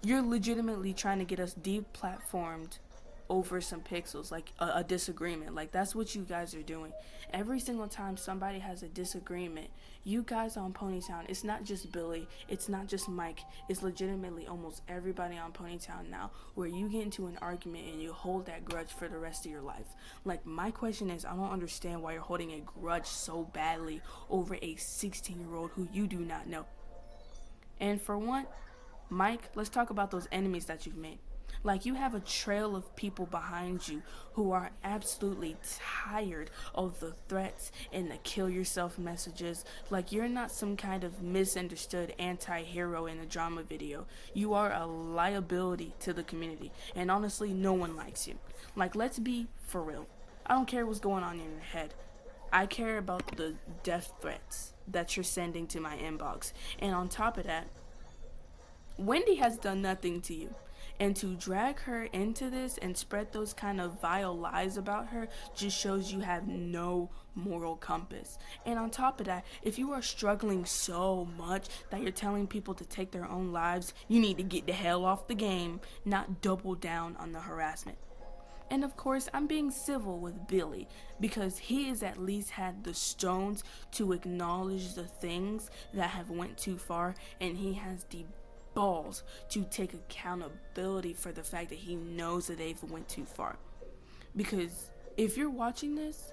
you're legitimately trying to get us deplatformed over some pixels, like a disagreement. Like, that's what you guys are doing. Every single time somebody has a disagreement, you guys on Ponytown, it's not just Billy, it's not just Mike, it's legitimately almost everybody on Ponytown now, where you get into an argument and you hold that grudge for the rest of your life. Like, my question is, I don't understand why you're holding a grudge so badly over a 16-year-old who you do not know. And for one, Mike, let's talk about those enemies that you've made. Like, you have a trail of people behind you who are absolutely tired of the threats and the kill yourself messages. Like, you're not some kind of misunderstood anti-hero in a drama video. You are a liability to the community. And honestly, no one likes you. Like, let's be for real. I don't care what's going on in your head. I care about the death threats that you're sending to my inbox. And on top of that, Wendy has done nothing to you. And to drag her into this and spread those kind of vile lies about her just shows you have no moral compass. And on top of that, if you are struggling so much that you're telling people to take their own lives, you need to get the hell off the game, not double down on the harassment. And of course, I'm being civil with Billy because he has at least had the stones to acknowledge the things that have went too far, and he has the balls to take accountability for the fact that he knows that they've went too far. Because if you're watching this,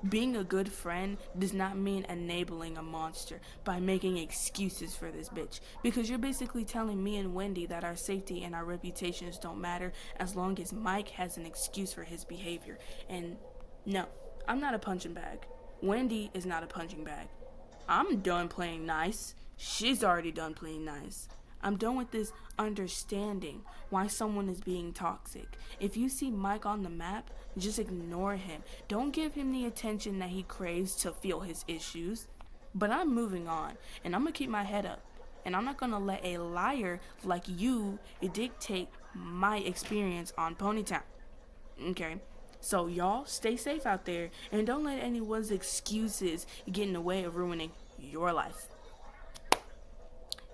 being a good friend does not mean enabling a monster by making excuses for this bitch. Because you're basically telling me and Wendy that our safety and our reputations don't matter as long as Mike has an excuse for his behavior. And no, I'm not a punching bag. Wendy is not a punching bag. I'm done playing nice. She's already done playing nice. I'm done with this understanding why someone is being toxic. If you see Mike on the map, just ignore him. Don't give him the attention that he craves to feel his issues. But I'm moving on, and I'm going to keep my head up. And I'm not going to let a liar like you dictate my experience on Ponytown. Okay? So y'all, stay safe out there, and don't let anyone's excuses get in the way of ruining your life.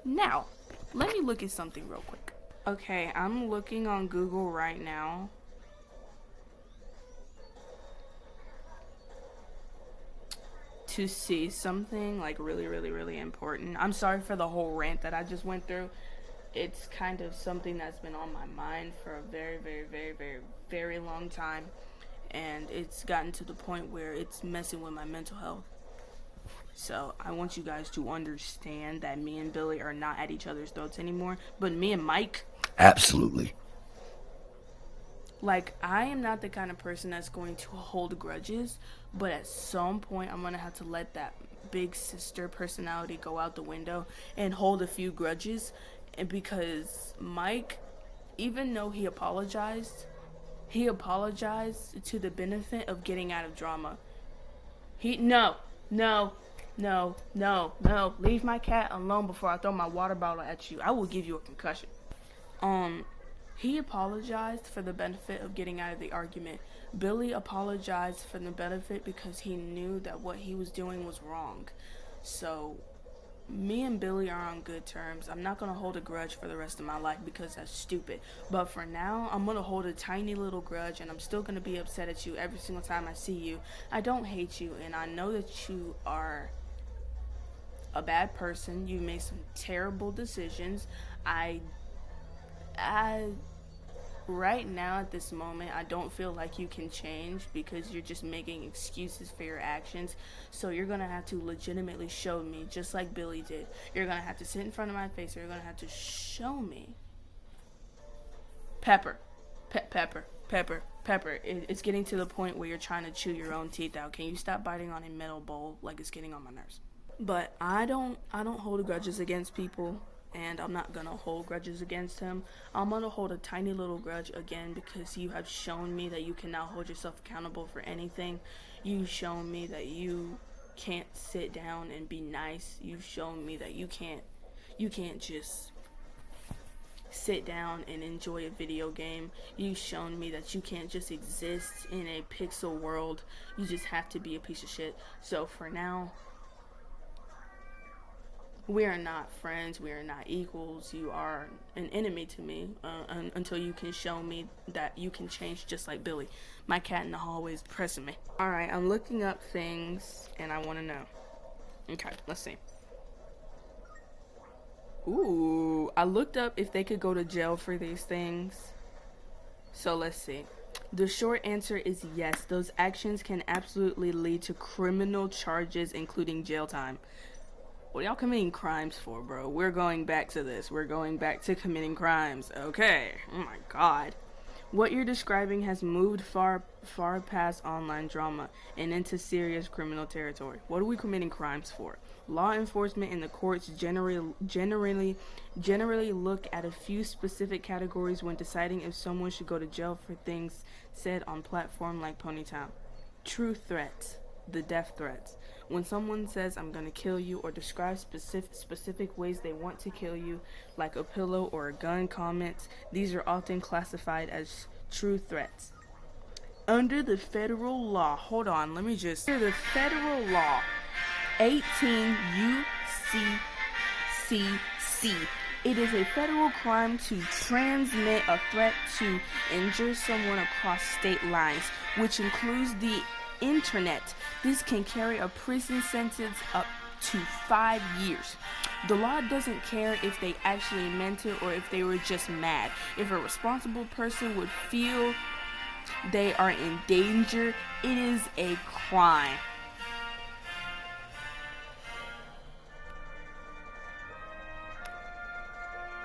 Now, let me look at something real quick. Okay, I'm looking on Google right now. To see something like really important. I'm sorry for the whole rant that I just went through. It's kind of something that's been on my mind for a very long time. And it's gotten to the point where it's messing with my mental health. So I want you guys to understand that me and Billy are not at each other's throats anymore. But me and Mike... Absolutely. Like, I am not the kind of person that's going to hold grudges. But at some point, I'm going to have to let that big sister personality go out the window and hold a few grudges. And because Mike, even though he apologized to the benefit of getting out of drama. No, leave my cat alone before I throw my water bottle at you. I will give you a concussion. He apologized for the benefit of getting out of the argument. Billy apologized for the benefit because he knew that what he was doing was wrong. So, me and Billy are on good terms. I'm not going to hold a grudge for the rest of my life because that's stupid. But for now, I'm going to hold a tiny little grudge, and I'm still going to be upset at you every single time I see you. I don't hate you, and I know that you are a bad person. You made some terrible decisions. Right now, at this moment, I don't feel like you can change because you're just making excuses for your actions. So you're going to have to legitimately show me, just like Billy did. You're going to have to sit in front of my face, or you're going to have to show me. Pepper. It's getting to the point where you're trying to chew your own teeth out. Can you stop biting on a metal bowl? Like, it's getting on my nerves. But I don't hold grudges against people. And I'm not going to hold grudges against him. I'm going to hold a tiny little grudge again because you have shown me that you cannot hold yourself accountable for anything. You've shown me that you can't sit down and be nice. You've shown me that you can't just sit down and enjoy a video game. You've shown me that you can't just exist in a pixel world. You just have to be a piece of shit. So for now, we are not friends. We are not equals. You are an enemy to me until you can show me that you can change just like Billy. My cat in the hallway is pressing me. Alright, I'm looking up things and I want to know. Okay, let's see. Ooh, I looked up if they could go to jail for these things. So let's see. The short answer is yes. Those actions can absolutely lead to criminal charges, including jail time. What are y'all committing crimes for, bro? We're going back to this. We're going back to committing crimes. Okay. Oh my god. What you're describing has moved far past online drama and into serious criminal territory. What are we committing crimes for? Law enforcement and the courts generally look at a few specific categories when deciding if someone should go to jail for things said on platform like Ponytown. True threats. the death threats. When someone says I'm gonna kill you or describes specific ways they want to kill you, like a pillow or a gun comments, these are often classified as true threats. Under the federal law, under the federal law, 18 UCCC, it is a federal crime to transmit a threat to injure someone across state lines, which includes the internet. This can carry a prison sentence up to 5 years. The law doesn't care if they actually meant it or if they were just mad. If a responsible person would feel they are in danger, it is a crime.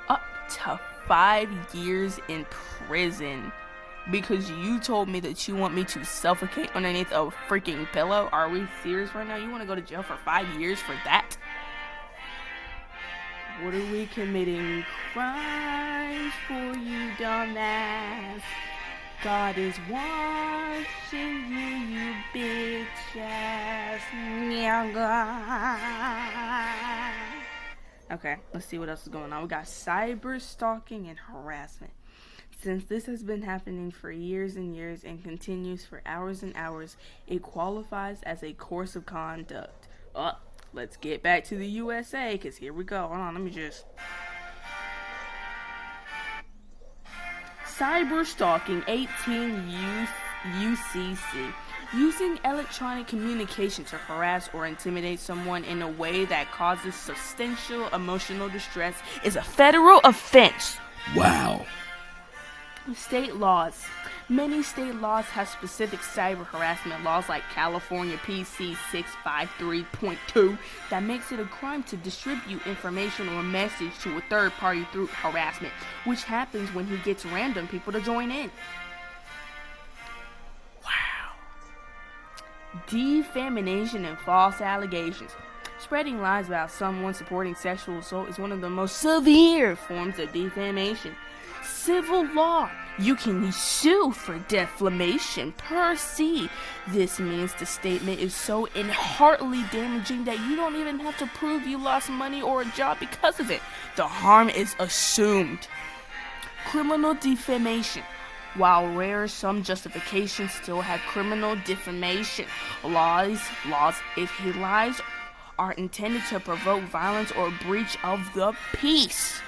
Up to 5 years in prison. Because you told me that you want me to suffocate underneath a freaking pillow? Are we serious right now? You want to go to jail for 5 years for that? What are we committing crimes for, you dumbass? God is watching you bitch ass. Okay, let's see what else is going on. We got cyber stalking and harassment. Since this has been happening for years and years and continues for hours and hours, it qualifies as a course of conduct. Let's get back to the USA, because here we go. Hold on, let me just... Cyber stalking, 18 UCC. Using electronic communication to harass or intimidate someone in a way that causes substantial emotional distress is a federal offense. Wow. State laws. Many state laws have specific cyber harassment laws like California PC 653.2 that makes it a crime to distribute information or message to a third party through harassment, which happens when he gets random people to join in. Wow. Defamation and false allegations. Spreading lies about someone supporting sexual assault is one of the most severe forms of defamation. Civil law. You can sue for defamation per se. This means the statement is so inherently damaging that you don't even have to prove you lost money or a job because of it. The harm is assumed. Criminal defamation. While rare, some justifications still have criminal defamation. Laws, if lies are intended to provoke violence or breach of the peace.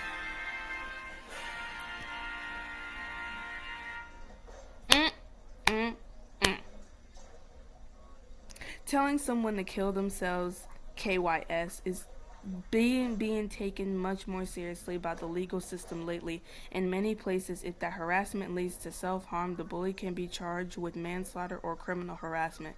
Telling someone to kill themselves, KYS, is being taken much more seriously by the legal system lately. In many places, if that harassment leads to self-harm, the bully can be charged with manslaughter or criminal harassment.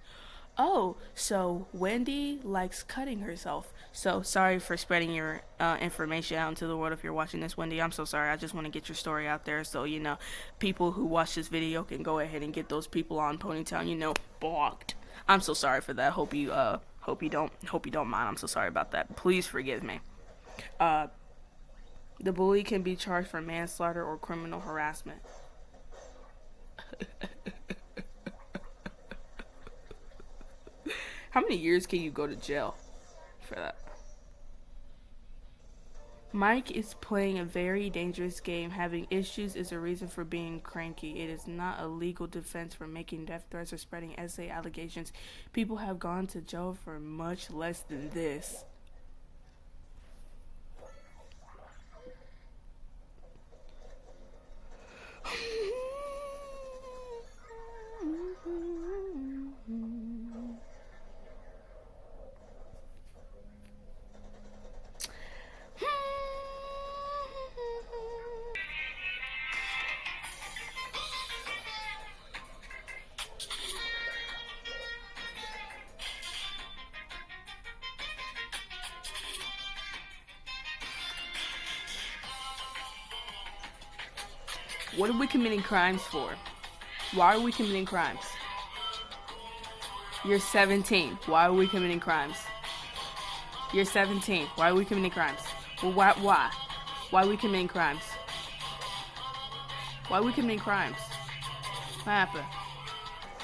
Oh, so Wendy likes cutting herself. So sorry for spreading your information out into the world. If you're watching this, Wendy, I'm so sorry. I just want to get your story out there so, people who watch this video can go ahead and get those people on Ponytown, blocked. I'm so sorry for that. Hope you don't mind. I'm so sorry about that. Please forgive me. The bully can be charged for manslaughter or criminal harassment. How many years can you go to jail for that? Mike is playing a very dangerous game. Having issues is a reason for being cranky. It is not a legal defense for making death threats or spreading essay allegations. People have gone to jail for much less than this. What are we committing crimes for? Why are we committing crimes? You're 17. Why are we committing crimes? You're 17. Why are we committing crimes? Well, why? Why are we committing crimes? Why are we committing crimes? What happened?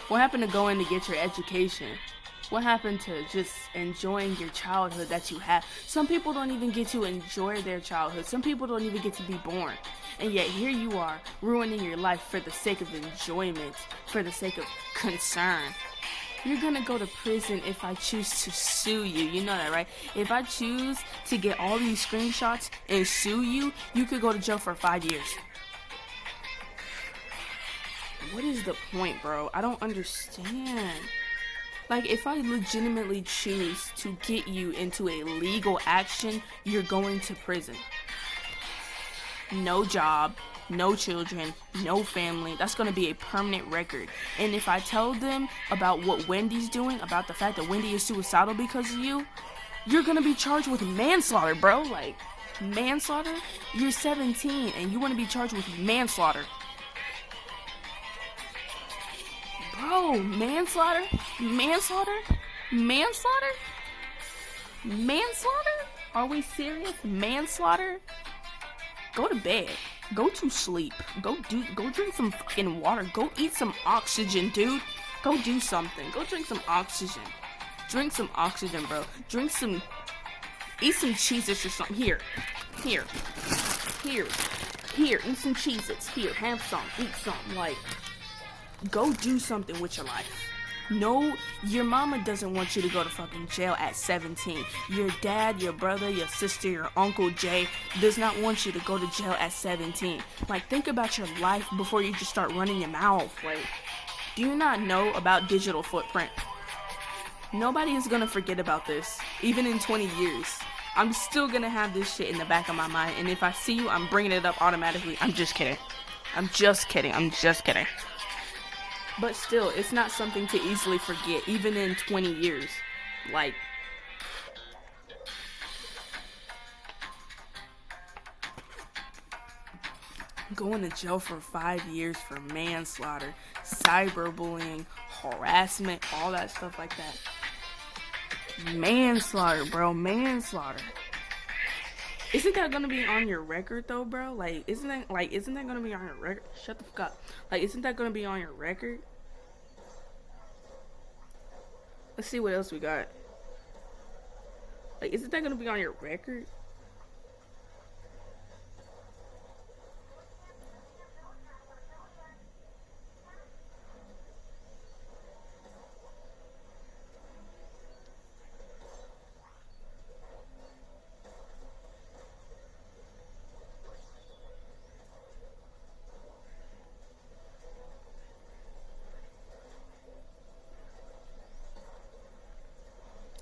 What happened to going to get your education? What happened to just enjoying your childhood that you have? Some people don't even get to enjoy their childhood. Some people don't even get to be born. And yet here you are, ruining your life for the sake of enjoyment, for the sake of concern. You're gonna go to prison if I choose to sue you. You know that, right? If I choose to get all these screenshots and sue you, you could go to jail for 5 years. What is the point, bro? I don't understand. Like, if I legitimately choose to get you into a legal action, you're going to prison. No job, no children, no family. That's going to be a permanent record. And if I tell them about what Wendy's doing, about the fact that Wendy is suicidal because of you, you're going to be charged with manslaughter, bro. Like, manslaughter? You're 17 and you want to be charged with manslaughter. Bro, manslaughter? Manslaughter? Manslaughter? Manslaughter? Are we serious? Manslaughter? Go to bed. Go to sleep. Go drink some fucking water. Go eat some oxygen, dude. Go do something. Go drink some oxygen. Drink some oxygen, bro. Eat some Cheez-Its or something. Here. Eat some Cheez-Its. Here, have some. Eat some. Like, go do something with your life. No, your mama doesn't want you to go to fucking jail at 17. Your dad, your brother, your sister, your Uncle Jay does not want you to go to jail at 17. Like, think about your life before you just start running your mouth. Like, do you not know about digital footprint? Nobody is gonna forget about this, even in 20 years. I'm still gonna have this shit in the back of my mind, and if I see you, I'm bringing it up automatically. I'm just kidding. But still, it's not something to easily forget, even in 20 years. Like, going to jail for 5 years for manslaughter, cyberbullying, harassment, all that stuff like that. Manslaughter, bro, manslaughter. Isn't that gonna be on your record though, bro? Like, isn't that gonna be on your record? Shut the fuck up. Like, isn't that gonna be on your record? Let's see what else we got. Like, isn't that gonna be on your record?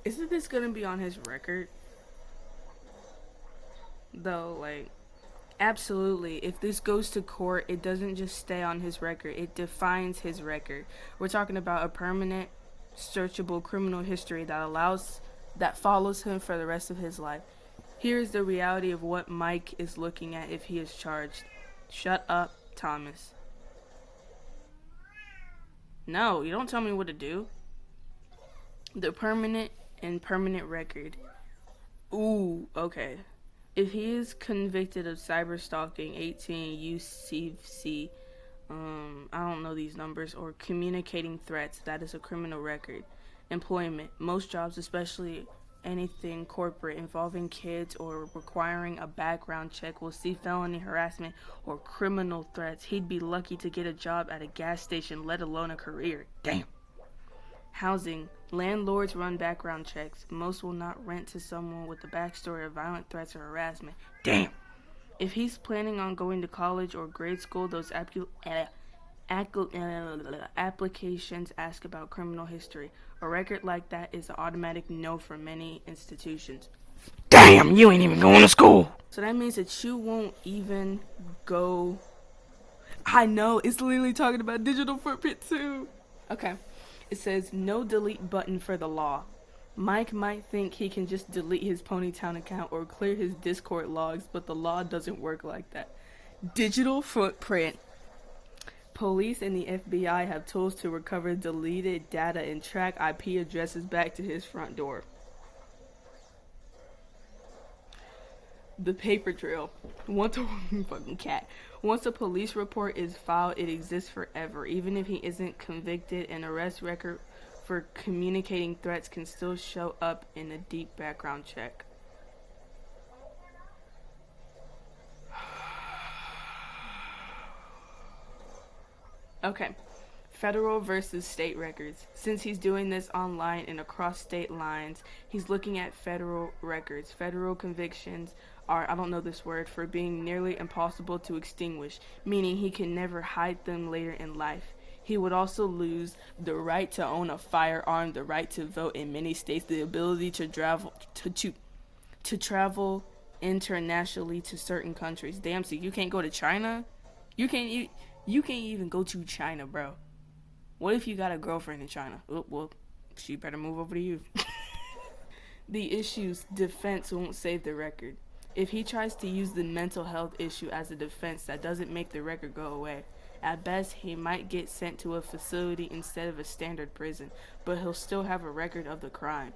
Isn't this gonna be on his record? Though, like, absolutely. If this goes to court, it doesn't just stay on his record. It defines his record. We're talking about a permanent, searchable criminal history that follows him for the rest of his life. Here's the reality of what Mike is looking at if he is charged. Shut up, Thomas. No, you don't tell me what to do. The permanent record. Ooh, okay. If he is convicted of cyber stalking, 18 UCC, I don't know these numbers, or communicating threats, that is a criminal record. Employment. Most jobs, especially anything corporate involving kids or requiring a background check, will see felony harassment or criminal threats. He'd be lucky to get a job at a gas station, let alone a career. Damn. Housing. Landlords run background checks. Most will not rent to someone with a backstory of violent threats or harassment. Damn. If he's planning on going to college or grade school, those applications ask about criminal history. A record like that is an automatic no for many institutions. Damn, you ain't even going to school. So that means that you won't even go. I know, it's literally talking about digital footprint too. Okay. It says, no delete button for the law. Mike might think he can just delete his Ponytown account or clear his Discord logs, but the law doesn't work like that. Digital footprint. Police and the FBI have tools to recover deleted data and track IP addresses back to his front door. The paper trail. Once a police report is filed, it exists forever. Even if he isn't convicted, an arrest record for communicating threats can still show up in a deep background check. Okay. Federal versus state records. Since he's doing this online and across state lines, he's looking at federal records. Federal convictions are, I don't know this word, for being nearly impossible to extinguish, meaning he can never hide them later in life. He would also lose the right to own a firearm, the right to vote in many states, the ability to travel internationally to certain countries. Damn, so you can't go to China? You can't even go to China, bro. What if you got a girlfriend in China? Oh, well, she better move over to you. The issue's defense won't save the record. If he tries to use the mental health issue as a defense, that doesn't make the record go away. At best, he might get sent to a facility instead of a standard prison, but he'll still have a record of the crime.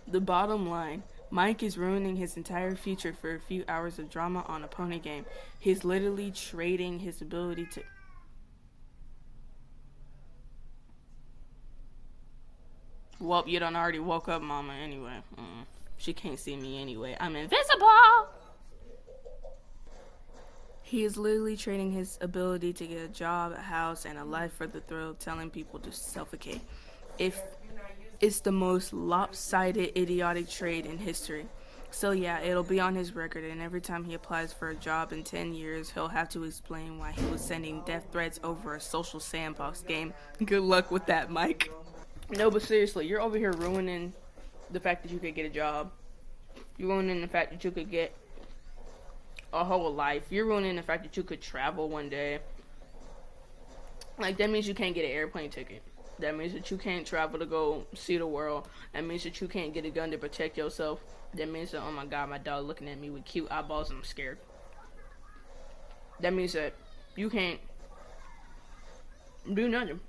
The bottom line, Mike is ruining his entire future for a few hours of drama on a pony game. He's literally trading his ability to... Well, you done already woke up, mama, anyway. She can't see me anyway. I'm invisible! He is literally trading his ability to get a job, a house, and a life for the thrill of telling people to suffocate. If it's the most lopsided, idiotic trade in history. So yeah, it'll be on his record, and every time he applies for a job in 10 years, he'll have to explain why he was sending death threats over a social sandbox game. Good luck with that, Mike. No, but seriously, you're over here ruining the fact that you could get a job. You're ruining the fact that you could get a whole life. You're ruining the fact that you could travel one day. Like, that means you can't get an airplane ticket. That means that you can't travel to go see the world. That means that you can't get a gun to protect yourself. That means that, oh my god, my dog looking at me with cute eyeballs and I'm scared. That means that you can't do nothing.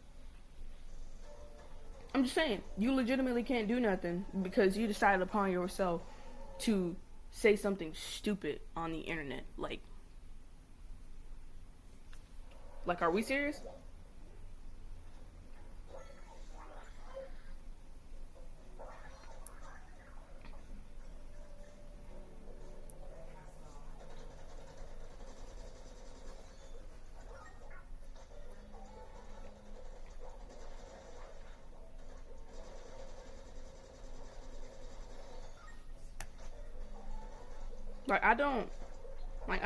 I'm just saying, you legitimately can't do nothing because you decided upon yourself to say something stupid on the internet. Like, are we serious? Like, I don't, I,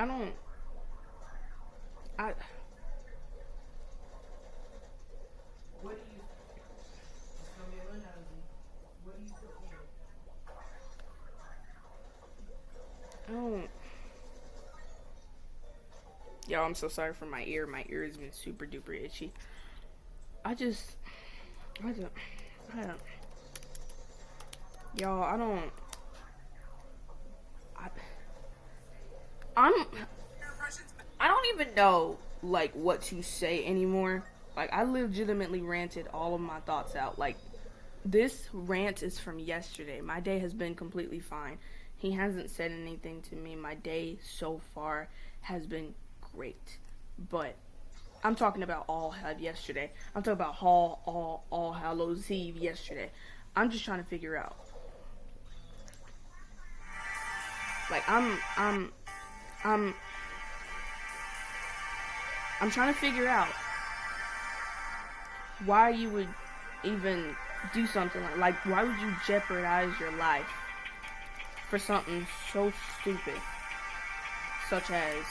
What do you? It's gonna be a little nosy. What do you put in? I don't, y'all, I'm so sorry for my ear. My ear has been super duper itchy. I don't, y'all, I don't even know, like, what to say anymore. Like, I legitimately ranted all of my thoughts out. Like, this rant is from yesterday. My day has been completely fine. He hasn't said anything to me. My day so far has been great. But I'm talking about all yesterday. I'm talking about all Hallows Eve yesterday. I'm just trying to figure out. Like, I'm trying to figure out why you would even do something like why would you jeopardize your life for something so stupid, such as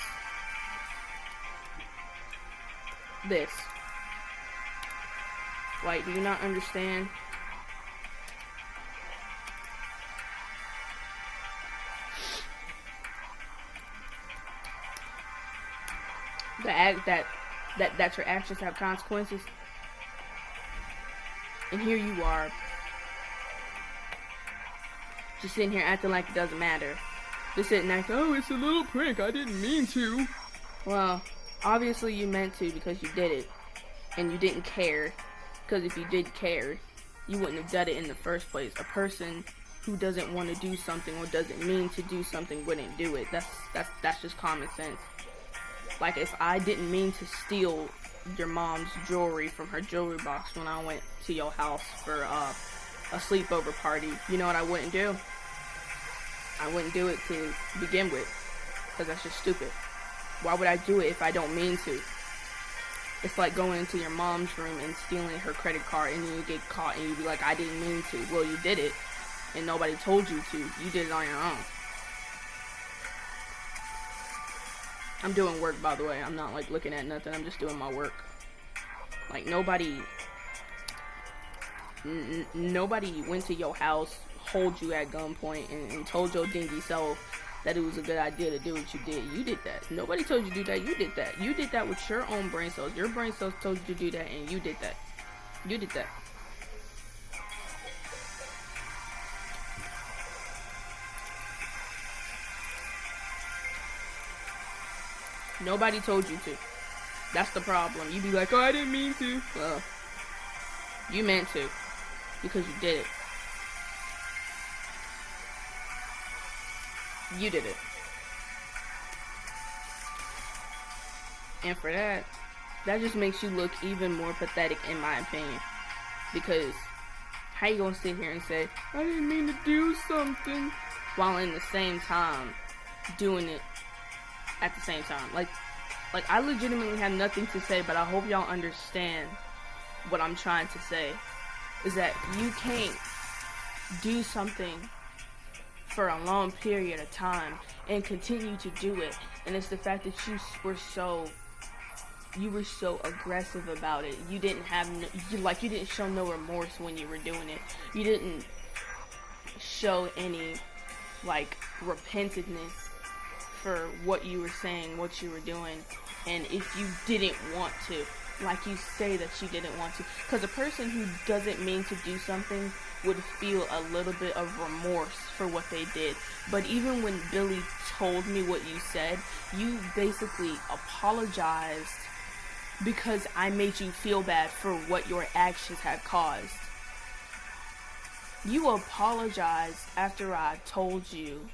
this? Like, do you not understand? The act that your actions have consequences. And here you are, just sitting here acting like it doesn't matter. Just sitting there, oh, it's a little prank, I didn't mean to. Well, obviously you meant to because you did it. And you didn't care. Because if you did care, you wouldn't have done it in the first place. A person who doesn't want to do something or doesn't mean to do something wouldn't do it. That's just common sense. Like, if I didn't mean to steal your mom's jewelry from her jewelry box when I went to your house for a sleepover party, you know what I wouldn't do? I wouldn't do it to begin with, because that's just stupid. Why would I do it if I don't mean to? It's like going into your mom's room and stealing her credit card, and then you get caught and you be like, I didn't mean to. Well, you did it, and nobody told you to. You did it on your own. I'm doing work, by the way. I'm not like looking at nothing. I'm just doing my work. Like nobody went to your house, hold you at gunpoint, and told your dingy self that it was a good idea to do what you did. You did that. Nobody told you to do that. You did that. You did that with your own brain cells. Your brain cells told you to do that, and you did that. You did that. Nobody told you to. That's the problem. You be like, oh, I didn't mean to. Well, you meant to, because you did it. You did it. And for that just makes you look even more pathetic, in my opinion. Because how you gonna sit here and say, I didn't mean to do something, while in the same time doing it at the same time? Like I legitimately have nothing to say, but I hope y'all understand what I'm trying to say. Is that you can't do something for a long period of time and continue to do it, and it's the fact that you were so aggressive about it. You didn't have you didn't show no remorse when you were doing it. You didn't show any like repentantness for what you were saying, what you were doing. And if you didn't want to, like you say that you didn't want to, because a person who doesn't mean to do something would feel a little bit of remorse for what they did. But even when Billy told me what you said, you basically apologized because I made you feel bad for what your actions had caused. You apologized after I told you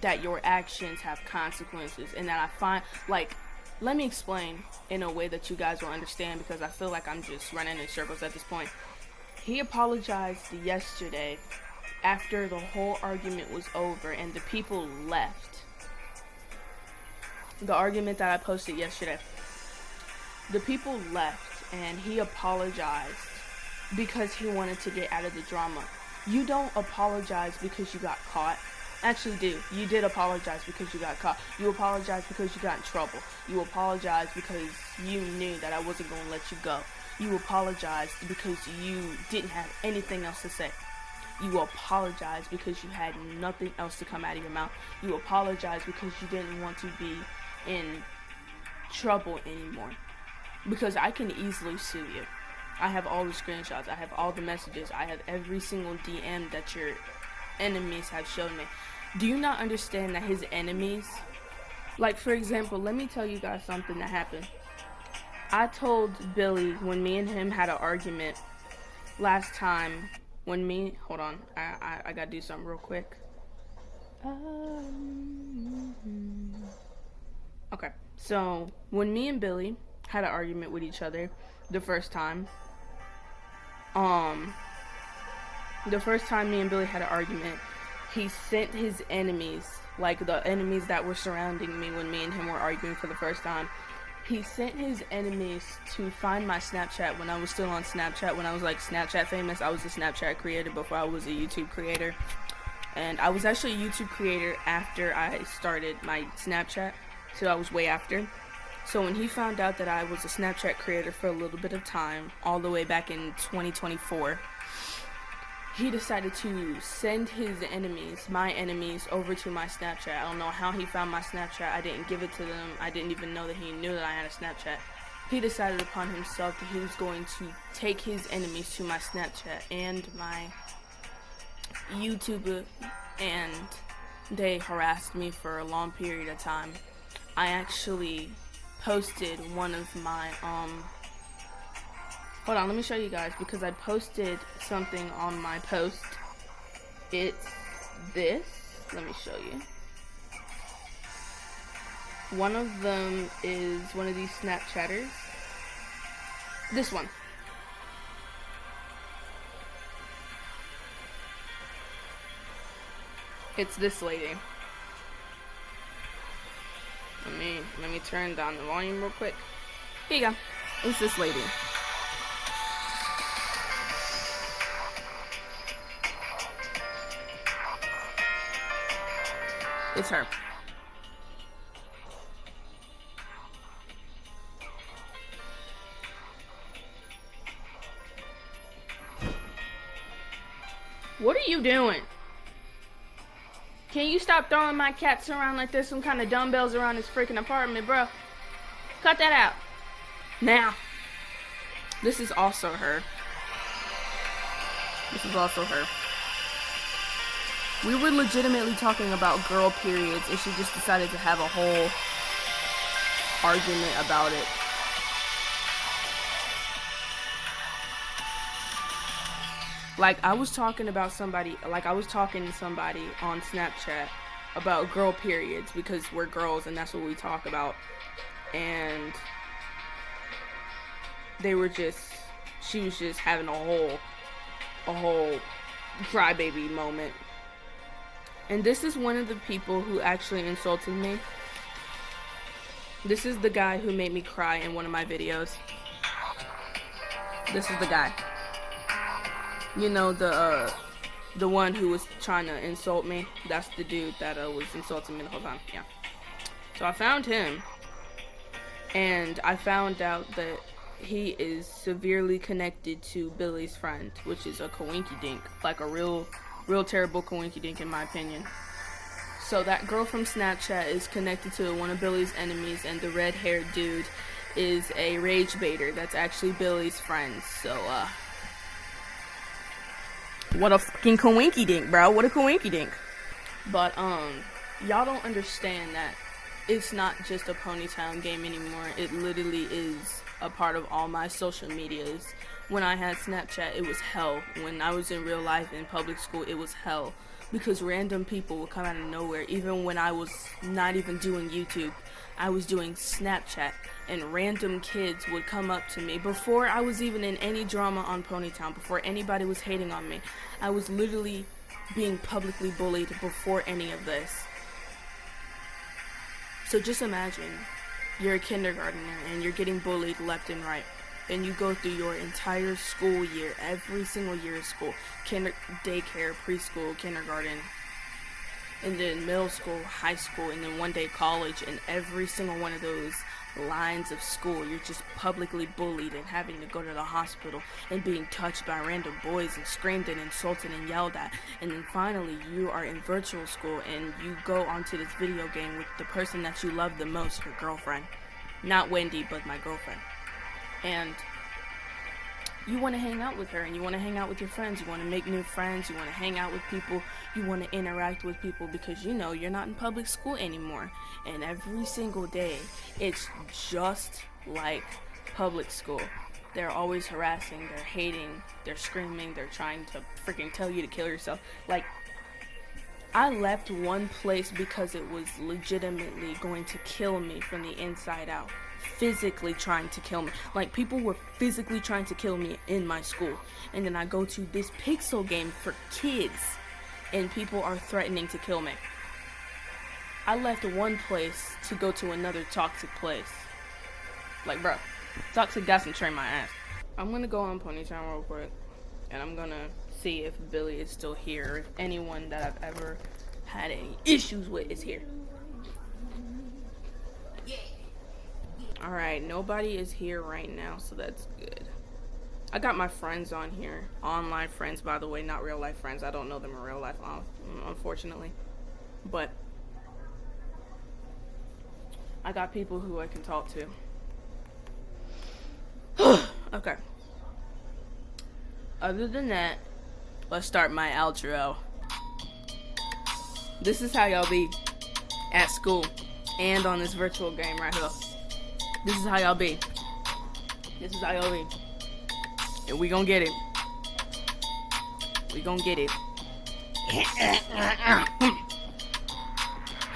that your actions have consequences, and that I find, like, let me explain in a way that you guys will understand, because I feel like I'm just running in circles at this point. He apologized yesterday after the whole argument was over and the people left. The argument that I posted yesterday. The people left and he apologized because he wanted to get out of the drama. You don't apologize because you got caught. Actually do. You did apologize because you got caught. You apologized because you got in trouble. You apologized because you knew that I wasn't going to let you go. You apologized because you didn't have anything else to say. You apologized because you had nothing else to come out of your mouth. You apologized because you didn't want to be in trouble anymore. Because I can easily sue you. I have all the screenshots. I have all the messages. I have every single DM that your enemies have shown me. Do you not understand that his enemies, like for example, let me tell you guys something that happened. I told Billy when me and him had an argument last time, hold on, I gotta do something real quick. Okay, so when me and Billy had an argument with each other the first time me and Billy had an argument, he sent his enemies, like the enemies that were surrounding me when me and him were arguing for the first time, he sent his enemies to find my Snapchat when I was still on Snapchat, when I was like Snapchat famous. I was a Snapchat creator before I was a YouTube creator. And I was actually a YouTube creator after I started my Snapchat, so I was way after. So when he found out that I was a Snapchat creator for a little bit of time, all the way back in 2024, he decided to send his enemies, my enemies, over to my Snapchat. I don't know how he found my Snapchat. I didn't give it to them. I didn't even know that he knew that I had a Snapchat. He decided upon himself that he was going to take his enemies to my Snapchat and my YouTube, and they harassed me for a long period of time. I actually posted one of my, hold on, let me show you guys, because I posted something on my post. It's this. Let me show you. One of them is one of these Snapchatters. This one. It's this lady. Let me turn down the volume real quick. Here you go. It's this lady. It's her. What are you doing? Can you stop throwing my cats around like there's some kind of dumbbells around this freaking apartment, bro? Cut that out. Now. This is also her. This is also her. We were legitimately talking about girl periods, and she just decided to have a whole argument about it. Like, I was talking to somebody on Snapchat about girl periods because we're girls and that's what we talk about. And she was just having a whole crybaby moment. And this is one of the people who actually insulted me. This is the guy who made me cry in one of my videos. This is the guy. You know, the one who was trying to insult me. That's the dude that was insulting me the whole time. Yeah. So I found him, and I found out that he is severely connected to Billy's friend, which is a coinkydink, like a real terrible coinkydink in my opinion. So that girl from Snapchat is connected to one of Billy's enemies, and the red-haired dude is a rage baiter that's actually Billy's friend. So what a fucking coinkydink, bro. What a coinkydink. But, y'all don't understand that it's not just a Ponytown game anymore. It literally is a part of all my social medias. When I had Snapchat, it was hell. When I was in real life in public school, it was hell. Because random people would come out of nowhere. Even when I was not even doing YouTube, I was doing Snapchat, and random kids would come up to me before I was even in any drama on Ponytown, before anybody was hating on me. I was literally being publicly bullied before any of this. So just imagine you're a kindergartner and you're getting bullied left and right. And you go through your entire school year, every single year of school, daycare, preschool, kindergarten, and then middle school, high school, and then one day college, and every single one of those lines of school, you're just publicly bullied and having to go to the hospital and being touched by random boys and screamed and insulted and yelled at. And then finally, you are in virtual school and you go onto this video game with the person that you love the most, your girlfriend. Not Wendy, but my girlfriend. And you want to hang out with her, and you want to hang out with your friends, you want to make new friends, you want to hang out with people, you want to interact with people, because you know you're not in public school anymore. And every single day, it's just like public school. They're always harassing, they're hating, they're screaming, they're trying to freaking tell you to kill yourself. Like, I left one place because it was legitimately going to kill me from the inside out. Physically trying to kill me. Like, people were physically trying to kill me in my school. And then I go to this pixel game for kids, and people are threatening to kill me. I left one place to go to another toxic place. Like, bro, toxic got some train my ass. I'm gonna go on Ponytown real quick, and I'm gonna see if Billy is still here, or if anyone that I've ever had any issues with is here. Alright, nobody is here right now, so that's good. I got my friends on here. Online friends, by the way, not real life friends. I don't know them in real life, unfortunately. But I got people who I can talk to. Okay. Other than that, let's start my outro. This is how y'all be at school and on this virtual game right here. This is how y'all be. This is how y'all be. And we gonna get it. We gonna get it.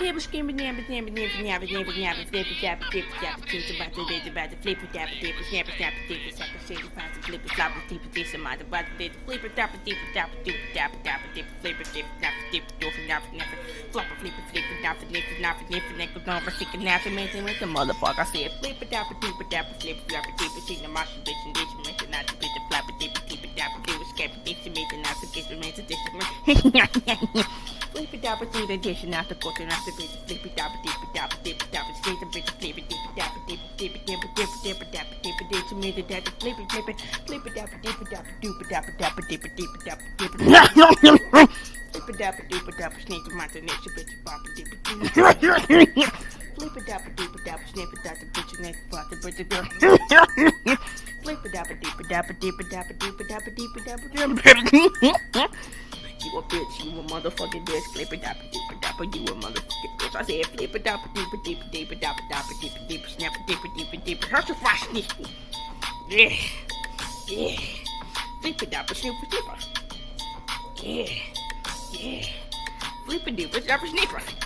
People screaming, never, never, never, never, never, never, flip it, tap it, flip it, tap it, flip it, about to flip it, tap it, flip it, snap it, tap it, flip it, snap it, shake it, pass it, flip it, flop it, flip it, this amount of body, flip it, tap it, flip it, tap it, flip it, tap it, tap it, flip it, flip it, tap it, flip it, flip it, tap it, flip it, flop it, flip it, flip it, tap it, flip it, tap it, flip it, neck of number, sick and nasty, maintain with the motherfucker. I said, flip it, tap it, flip it, tap it, flip it, flop it, flip it, see the marshal, bitch, and bitch, and mention not to flip it, flop it, flip it, flip it, tap it, do it, scap it, ditch, and mention not to get the man to ditch, flip it, tap it, do the dish, and not to put it, not to bitch, flip it, tap it, flip it, tap it, flip it, tap it, straight the bitch, flip it, tap it, flip it, tap it, flip it, flip it, tap it, flip it, ditch, and mention that to flip it, flip it, flip it, tap it, flip it, tap it, do it, tap it, tap it, flip it, flip it, tap it, flip it, flip it, tap it, flip it, tap it, snake the mountain, next bitch, pop it, flip it, flip it, tap it, flip it, tap it, snip it, tap the bitch, next pop the bitch, girl. Flip it, tap it, dip it, tap it, dip it, tap it, dip it, tap it, dip it, tap it, tap it. You a bitch, you a motherfucking bitch. Flip it, tap it, dip it, tap it, you a motherfucking bitch. I said flip it, tap it, dip it, dip it, dip it, tap it, tap it, dip it, dip it, snap it, dip it, dip it, dip it. Hurt your flash, snip it. Yeah, yeah. Flip it, tap it, snip it, dip it. Yeah, yeah. Flip it, dip it, tap it, snip it.